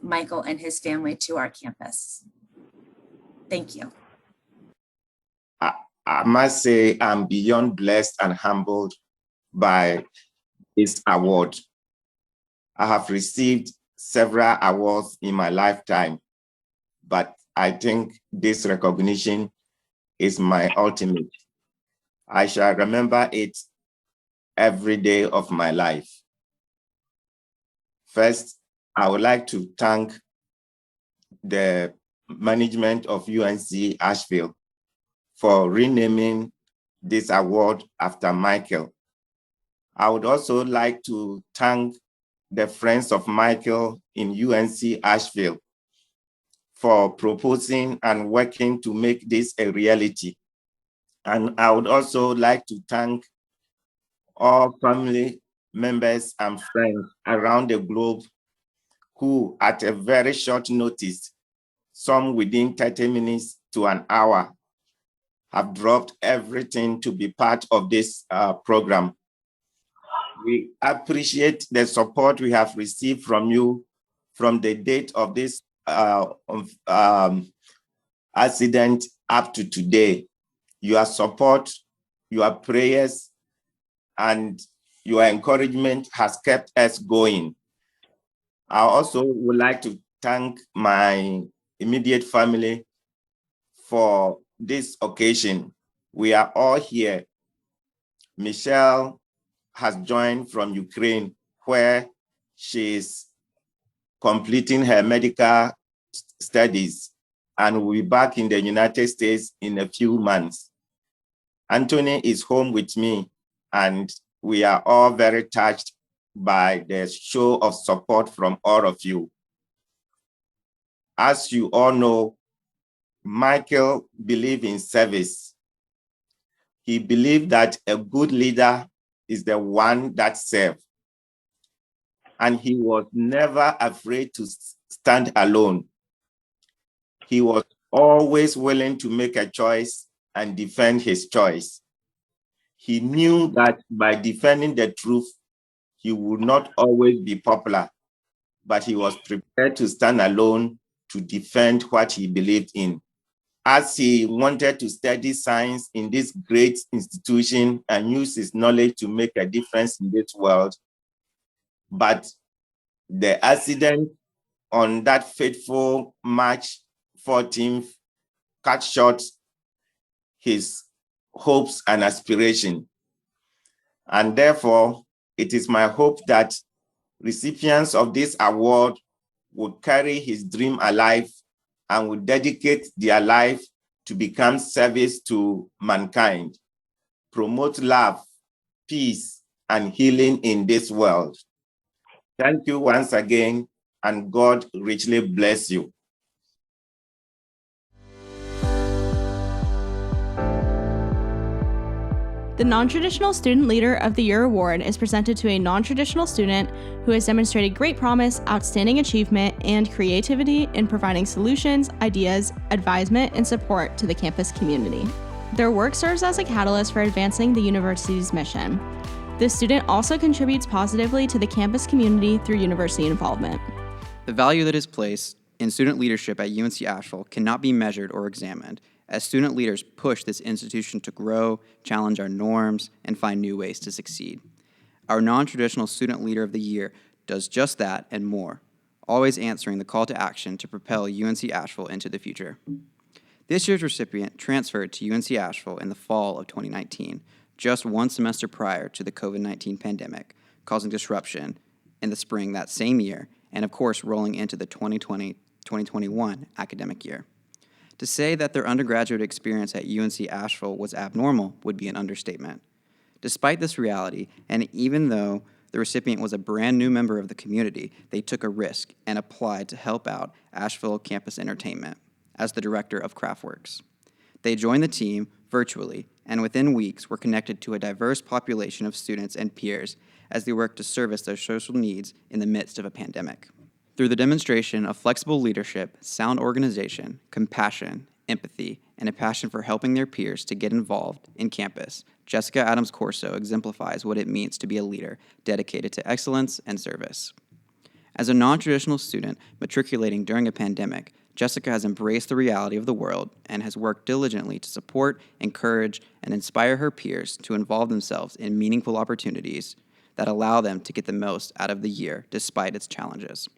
Michael and his family to our campus. Thank you.
I must say I'm beyond blessed and humbled by this award. I have received several awards in my lifetime, but I think this recognition is my ultimate. I shall remember it every day of my life. First, I would like to thank the management of UNC Asheville for renaming this award after Michael. I would also like to thank the Friends of Michael in UNC Asheville for proposing and working to make this a reality. And I would also like to thank all family members and friends around the globe who, at a very short notice, some within 30 minutes to an hour, have dropped everything to be part of this program. We appreciate the support we have received from you from the date of this accident up to today. Your support, your prayers, and your encouragement has kept us going. I also would like to thank my immediate family for this occasion. We are all here. Michelle has joined from Ukraine, where she is completing her medical studies and will be back in the United States in a few months. Anthony is home with me, and we are all very touched by the show of support from all of you. As you all know, Michael believed in service. He believed that a good leader is the one that serves. And he was never afraid to stand alone. He was always willing to make a choice and defend his choice. He knew that by defending the truth, he would not always be popular, but he was prepared to stand alone to defend what he believed in. As he wanted to study science in this great institution and use his knowledge to make a difference in this world, but the accident on that fateful March 14th cut short his hopes and aspirations. And therefore, it is my hope that recipients of this award will carry his dream alive and will dedicate their life to become service to mankind, promote love, peace, and healing in this world. Thank you once again, and God richly bless you.
The Non-Traditional Student Leader of the Year award is presented to a non-traditional student who has demonstrated great promise, outstanding achievement, and creativity in providing solutions, ideas, advisement, and support to the campus community. Their work serves as a catalyst for advancing the university's mission. This student also contributes positively to the campus community through university involvement.
The value that is placed in student leadership at UNC Asheville cannot be measured or examined, as student leaders push this institution to grow, challenge our norms, and find new ways to succeed. Our non-traditional student leader of the year does just that and more, always answering the call to action to propel UNC Asheville into the future. This year's recipient transferred to UNC Asheville in the fall of 2019, just one semester prior to the COVID-19 pandemic, causing disruption in the spring that same year, and of course rolling into the 2020-2021 academic year. To say that their undergraduate experience at UNC Asheville was abnormal would be an understatement. Despite this reality, and even though the recipient was a brand new member of the community, they took a risk and applied to help out Asheville Campus Entertainment as the director of Craftworks. They joined the team virtually, and within weeks were connected to a diverse population of students and peers as they worked to service their social needs in the midst of a pandemic. Through the demonstration of flexible leadership, sound organization, compassion, empathy, and a passion for helping their peers to get involved in campus, Jessica Adams Corso exemplifies what it means to be a leader dedicated to excellence and service. As a non-traditional student matriculating during a pandemic, Jessica has embraced the reality of the world and has worked diligently to support, encourage, and inspire her peers to involve themselves in meaningful opportunities that allow them to get the most out of the year despite its challenges.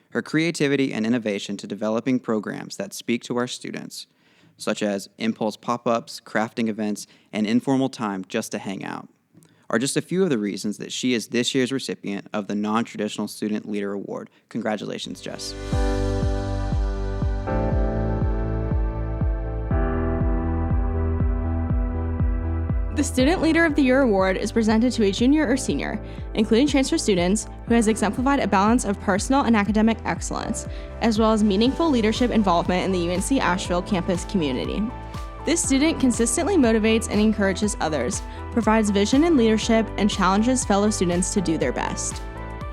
Her creativity and innovation to developing programs that speak to our students, such as impulse pop-ups, crafting events, and informal time just to hang out, are just a few of the reasons that she is this year's recipient of the Non-Traditional Student Leader Award. Congratulations, Jess.
The Student Leader of the Year award is presented to a junior or senior, including transfer students, who has exemplified a balance of personal and academic excellence, as well as meaningful leadership involvement in the UNC Asheville campus community. This student consistently motivates and encourages others, provides vision and leadership, and challenges fellow students to do their best.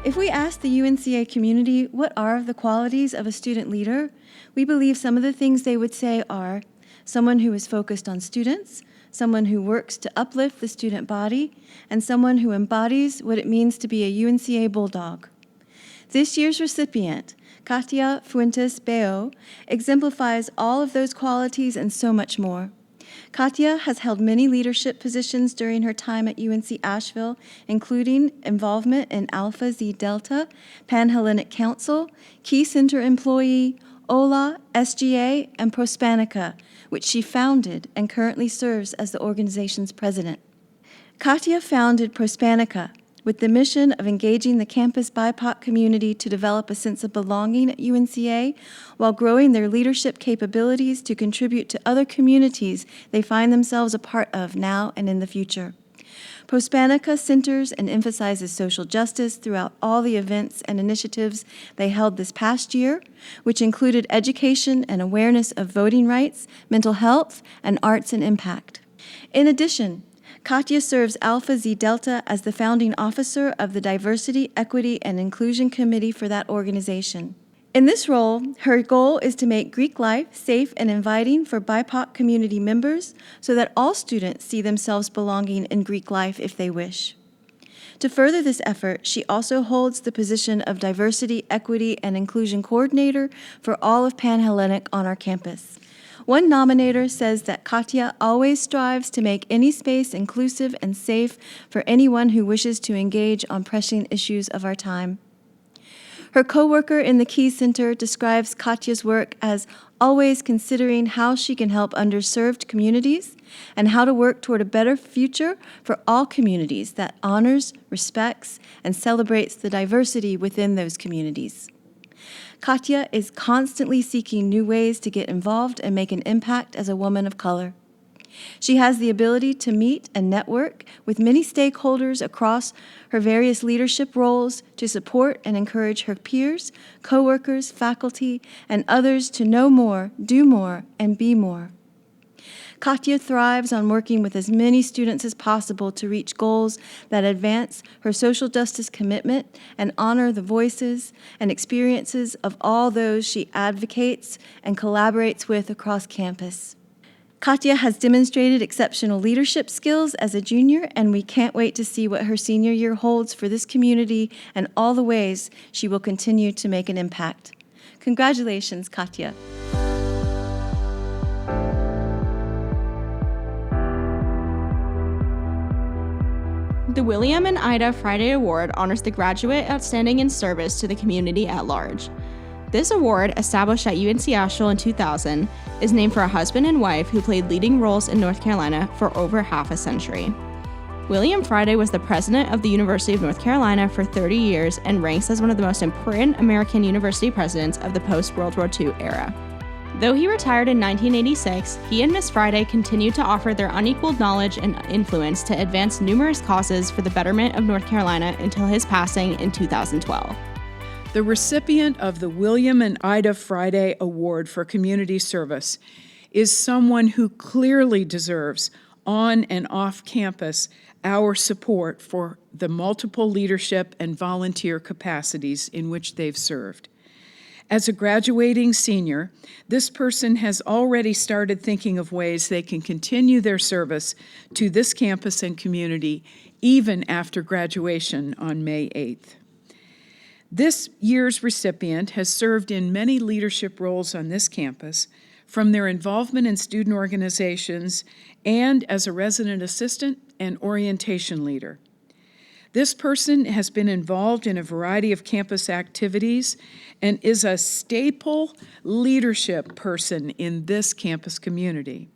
If we ask the UNCA community what are the qualities of a student leader, we believe some of the things they would say are someone who is focused on students, someone who works to uplift the student body, and someone who embodies what it means to be a UNCA Bulldog. This year's recipient, Katia Fuentes Beo, exemplifies all of those qualities and so much more. Katia has held many leadership positions during her time at UNC Asheville, including involvement in Alpha Xi Delta, Pan-Hellenic Council, Key Center employee, OLA, SGA, and Prospanica, which she founded and currently serves as the organization's president. Katia founded Prospanica with the mission of engaging the campus BIPOC community to develop a sense of belonging at UNCA while growing their leadership capabilities to contribute to other communities they find themselves a part of now and in the future. Prospanica centers and emphasizes social justice throughout all the events and initiatives they held this past year, which included education and awareness of voting rights, mental health, and arts and impact. In addition, Katia serves Alpha Xi Delta as the founding officer of the Diversity, Equity, and Inclusion Committee for that organization. In this role, her goal is to make Greek life safe and inviting for BIPOC community members so that all students see themselves belonging in Greek life if they wish. To further this effort, she also holds the position of Diversity, Equity, and Inclusion Coordinator for all of Pan-Hellenic on our campus. One nominator says that Katia always strives to make any space inclusive and safe for anyone who wishes to engage on pressing issues of our time. Her co-worker in the Key Center describes Katia's work as always considering how she can help underserved communities and how to work toward a better future for all communities that honors, respects, and celebrates the diversity within those communities. Katia is constantly seeking new ways to get involved and make an impact as a woman of color. She has the ability to meet and network with many stakeholders across her various leadership roles to support and encourage her peers, coworkers, faculty, and others to know more, do more, and be more. Katia thrives on working with as many students as possible to reach goals that advance her social justice commitment and honor the voices and experiences of all those she advocates and collaborates with across campus. Katia has demonstrated exceptional leadership skills as a junior, and we can't wait to see what her senior year holds for this community and all the ways she will continue to make an impact. Congratulations, Katia.
The William and Ida Friday Award honors the graduate outstanding in service to the community at large. This award, established at UNC Asheville in 2000, is named for a husband and wife who played leading roles in North Carolina for over half a century. William Friday was the president of the University of North Carolina for 30 years and ranks as one of the most important American university presidents of the post-World War II era. Though he retired in 1986, he and Miss Friday continued to offer their unequaled knowledge and influence to advance numerous causes for the betterment of North Carolina until his passing in 2012.
The recipient of the William and Ida Friday Award for Community Service is someone who clearly deserves, on and off campus, our support for the multiple leadership and volunteer capacities in which they've served. As a graduating senior, this person has already started thinking of ways they can continue their service to this campus and community even after graduation on May 8th. This year's recipient has served in many leadership roles on this campus, from their involvement in student organizations and as a resident assistant and orientation leader. This person has been involved in a variety of campus activities and is a staple leadership person in this campus community.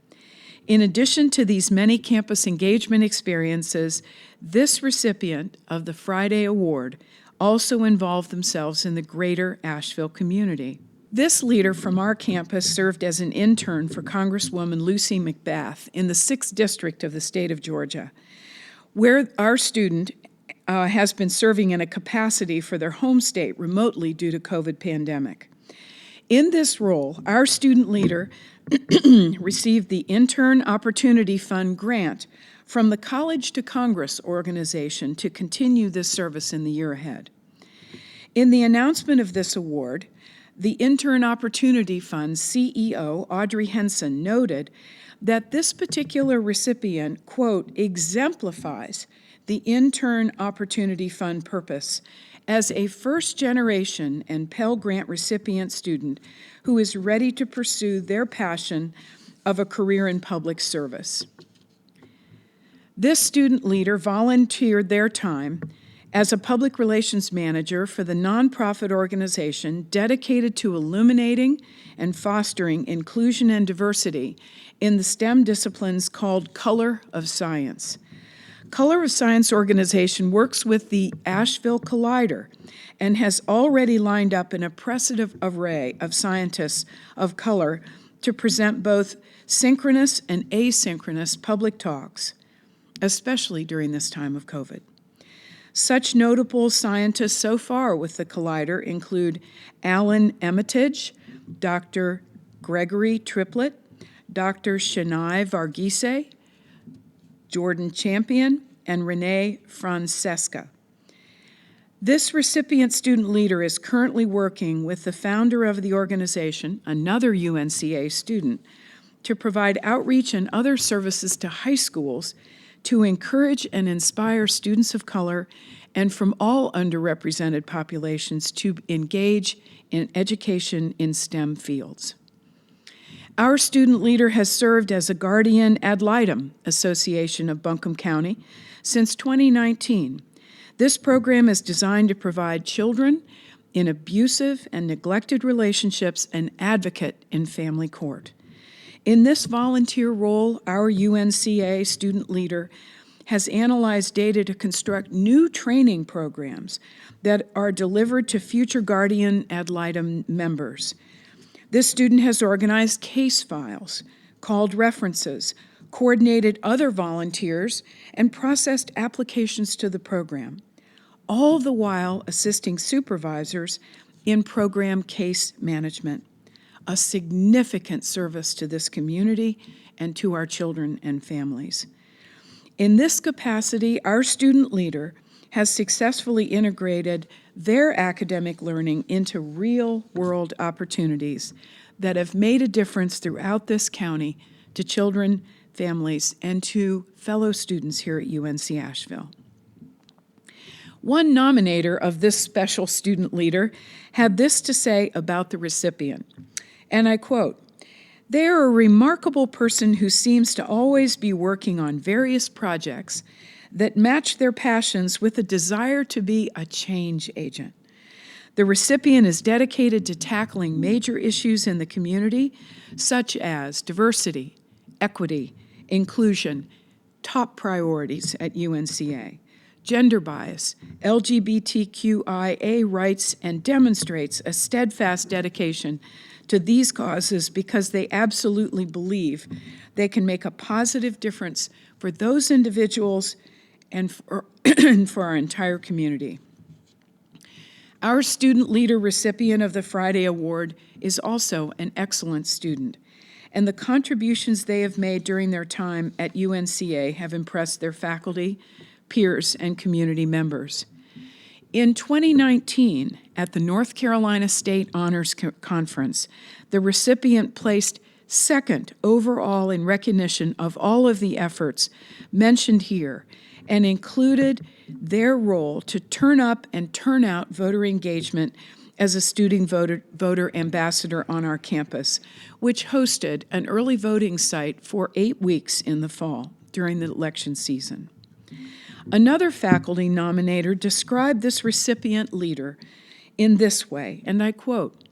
In addition to these many campus engagement experiences, this recipient of the Friday Award also involved themselves in the greater Asheville community. This leader from our campus served as an intern for Congresswoman Lucy McBath in the 6th District of the state of Georgia, where our student has been serving in a capacity for their home state remotely due to COVID pandemic. In this role, our student leader received the Intern Opportunity Fund grant from the College to Congress organization to continue this service in the year ahead. In the announcement of this award, the Intern Opportunity Fund CEO, Audrey Henson, noted that this particular recipient, quote, exemplifies the Intern Opportunity Fund purpose as a first-generation and Pell Grant recipient student who is ready to pursue their passion of a career in public service. This student leader volunteered their time as a public relations manager for the nonprofit organization dedicated to illuminating and fostering inclusion and diversity in the STEM disciplines called Color of Science. Color of Science organization works with the Asheville Collider and has already lined up an impressive array of scientists of color to present both synchronous and asynchronous public talks, especially during this time of COVID. Such notable scientists so far with the Collider include Alan Emitage, Dr. Gregory Triplett, Dr. Shania Varghese, Jordan Champion, and Renee Francesca. This recipient student leader is currently working with the founder of the organization, another UNCA student, to provide outreach and other services to high schools to encourage and inspire students of color and from all underrepresented populations to engage in education in STEM fields. Our student leader has served as a guardian ad litem association of Buncombe County since 2019. This program is designed to provide children in abusive and neglected relationships an advocate in family court. In this volunteer role, our UNCA student leader has analyzed data to construct new training programs that are delivered to future guardian ad litem members. This student has organized case files, called references, coordinated other volunteers, and processed applications to the program, all the while assisting supervisors in program case management, a significant service to this community and to our children and families. In this capacity, our student leader has successfully integrated their academic learning into real-world opportunities that have made a difference throughout this county to children, families, and to fellow students here at UNC Asheville. One nominator of this special student leader had this to say about the recipient, and I quote, "They are a remarkable person who seems to always be working on various projects that match their passions with a desire to be a change agent. The recipient is dedicated to tackling major issues in the community, such as diversity, equity, inclusion, top priorities at UNCA, gender bias, LGBTQIA rights, and demonstrates a steadfast dedication to these causes because they absolutely believe they can make a positive difference for those individuals and for our entire community." Our student leader recipient of the Friday Award is also an excellent student, and the contributions they have made during their time at UNCA have impressed their faculty, peers, and community members. In 2019, at the North Carolina State Honors Conference, the recipient placed second overall in recognition of all of the efforts mentioned here and included their role to turn up and turn out voter engagement as a student voter ambassador on our campus, which hosted an early voting site for 8 weeks in the fall during the election season. Another faculty nominator described this recipient leader in this way, and I quote,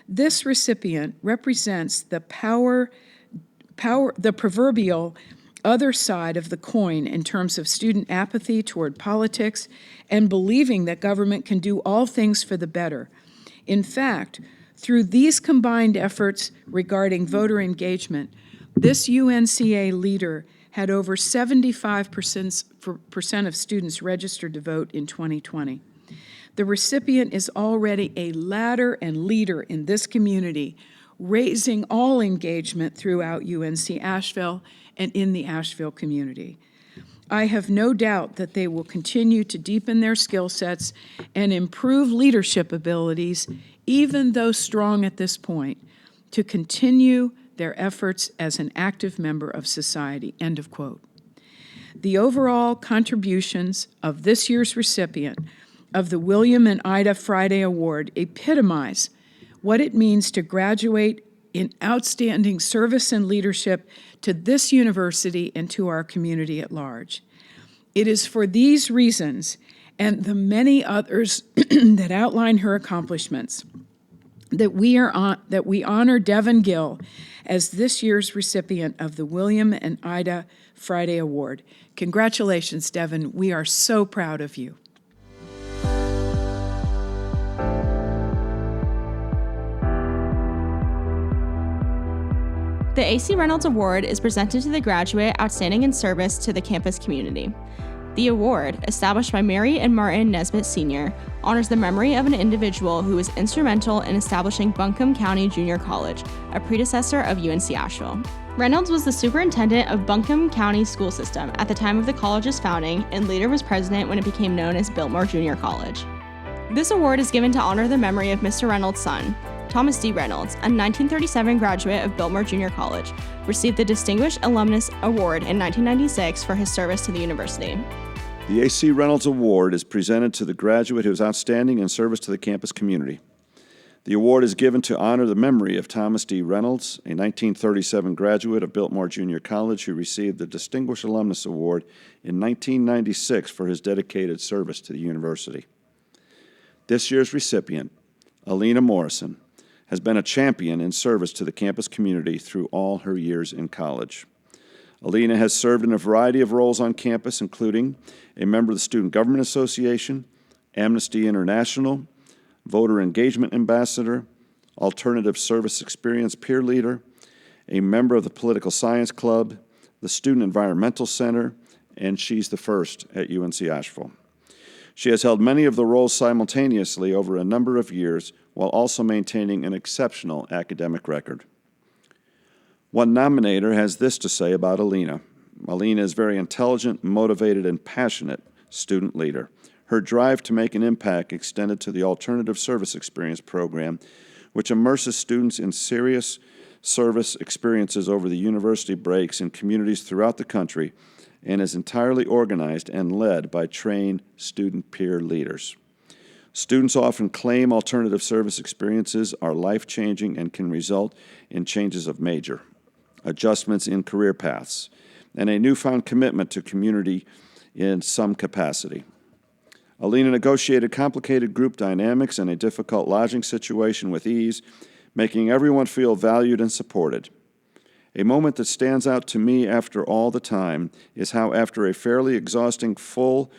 "This recipient represents the power the proverbial other side of the coin in terms of student apathy toward politics and believing that government can do all things for the better. In fact, through these combined efforts regarding voter engagement, this UNCA leader had over 75% of students registered to vote in 2020. The recipient is already a ladder and leader in this community, raising all engagement throughout UNC Asheville and in the Asheville community. I have no doubt that they will continue to deepen their skill sets and improve leadership abilities, even though strong at this point, to continue their efforts as an active member of society, end of quote. The overall contributions of this year's recipient of the William and Ida Friday Award epitomize what it means to graduate in outstanding service and leadership to this university and to our community at large. It is for these reasons and the many others that outline her accomplishments that we honor Devin Gill as this year's recipient of the William and Ida Friday Award. Congratulations, Devin. We are so proud of you.
The A.C. Reynolds Award is presented to the graduate outstanding in service to the campus community. The award, established by Mary and Martin Nesbitt Sr., honors the memory of an individual who was instrumental in establishing Buncombe County Junior College, a predecessor of UNC Asheville. Reynolds was the superintendent of Buncombe County School System at the time of the college's founding and later was president when it became known as Biltmore Junior College. This award is given to honor the memory of Mr. Reynolds' son, Thomas D. Reynolds, a 1937 graduate of Biltmore Junior College, received the Distinguished Alumnus Award in 1996 for his service to the university.
The A.C. Reynolds Award is presented to the graduate who is outstanding in service to the campus community. The award is given to honor the memory of Thomas D. Reynolds, a 1937 graduate of Biltmore Junior College who received the Distinguished Alumnus Award in 1996 for his dedicated service to the university. This year's recipient, Alina Morrison, has been a champion in service to the campus community through all her years in college. Alina has served in a variety of roles on campus, including a member of the Student Government Association, Amnesty International, Voter Engagement Ambassador, Alternative Service Experience Peer Leader, a member of the Political Science Club, the Student Environmental Center, and She's the First at UNC Asheville. She has held many of the roles simultaneously over a number of years while also maintaining an exceptional academic record. One nominator has this to say about Alina. Alina is very intelligent, motivated, and passionate student leader. Her drive to make an impact extended to the Alternative Service Experience program, which immerses students in serious service experiences over the university breaks in communities throughout the country and is entirely organized and led by trained student peer leaders. Students often claim alternative service experiences are life-changing and can result in changes of major, adjustments in career paths, and a newfound commitment to community in some capacity. Alina negotiated complicated group dynamics and a difficult lodging situation with ease, making everyone feel valued and supported. A moment that stands out to me after all the time is how, after a fairly exhausting full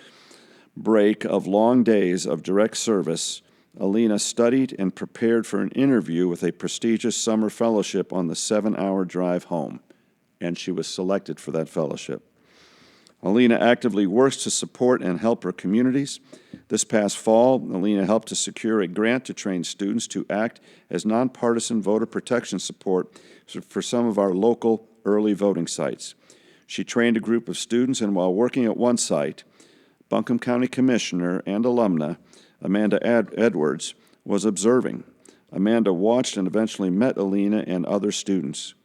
break of long days of direct service, Alina studied and prepared for an interview with a prestigious summer fellowship on the 7-hour drive home, and she was selected for that fellowship. Alina actively works to support and help her communities. This past fall, Alina helped to secure a grant to train students to act as nonpartisan voter protection support for some of our local early voting sites. She trained a group of students, and while working at one site, Buncombe County Commissioner and alumna Amanda Edwards was observing. Amanda watched and eventually met Alina and other students.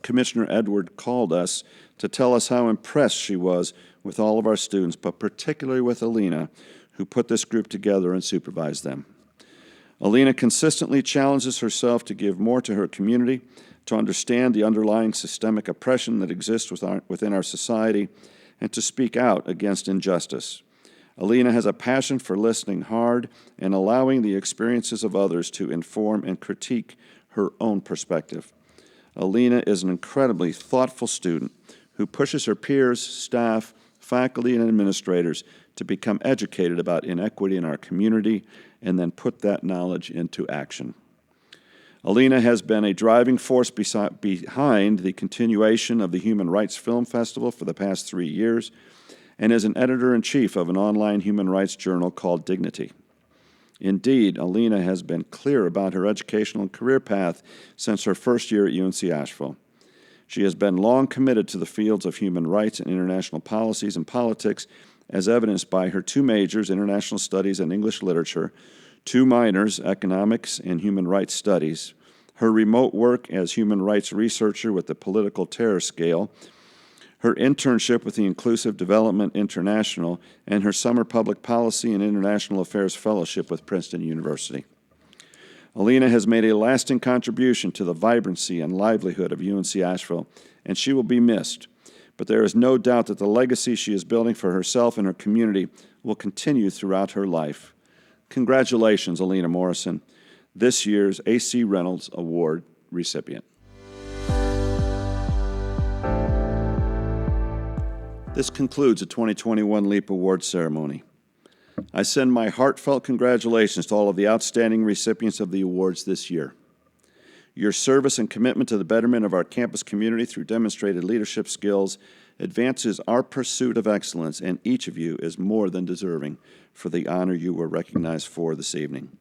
Commissioner Edward called us to tell us how impressed she was with all of our students, but particularly with Alina, who put this group together and supervised them. Alina consistently challenges herself to give more to her community, to understand the underlying systemic oppression that exists within our society, and to speak out against injustice. Alina has a passion for listening hard and allowing the experiences of others to inform and critique her own perspective. Alina is an incredibly thoughtful student who pushes her peers, staff, faculty, and administrators to become educated about inequity in our community and then put that knowledge into action. Alina has been a driving force behind the continuation of the Human Rights Film Festival for the past 3 years and is an editor-in-chief of an online human rights journal called Dignity. Indeed, Alina has been clear about her educational and career path since her first year at UNC Asheville. She has been long committed to the fields of human rights and international policies and politics, as evidenced by her 2 majors, International Studies and English Literature, 2 minors, Economics and Human Rights Studies, her remote work as human rights researcher with the Political Terror Scale, her internship with the Inclusive Development International, and her summer public policy and international affairs fellowship with Princeton University. Alina has made a lasting contribution to the vibrancy and livelihood of UNC Asheville, and she will be missed. But there is no doubt that the legacy she is building for herself and her community will continue throughout her life. Congratulations, Alina Morrison, this year's A.C. Reynolds Award recipient. This concludes the 2021 LEAP Award ceremony. I send my heartfelt congratulations to all of the outstanding recipients of the awards this year. Your service and commitment to the betterment of our campus community through demonstrated leadership skills advances our pursuit of excellence, and each of you is more than deserving for the honor you were recognized for this evening.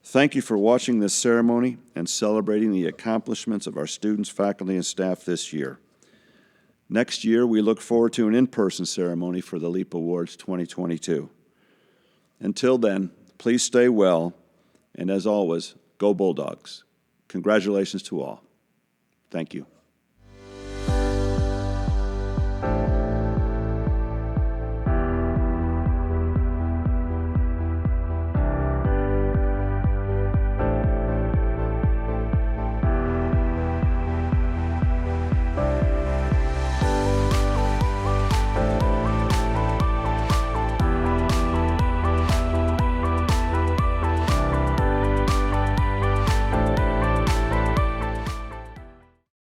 Thank you for watching this ceremony and celebrating the accomplishments of our students, faculty, and staff this year. Next year, we look forward to an in-person ceremony for the LEAP Awards 2022. Until then, please stay well, and as always, go Bulldogs. Congratulations to all. Thank you.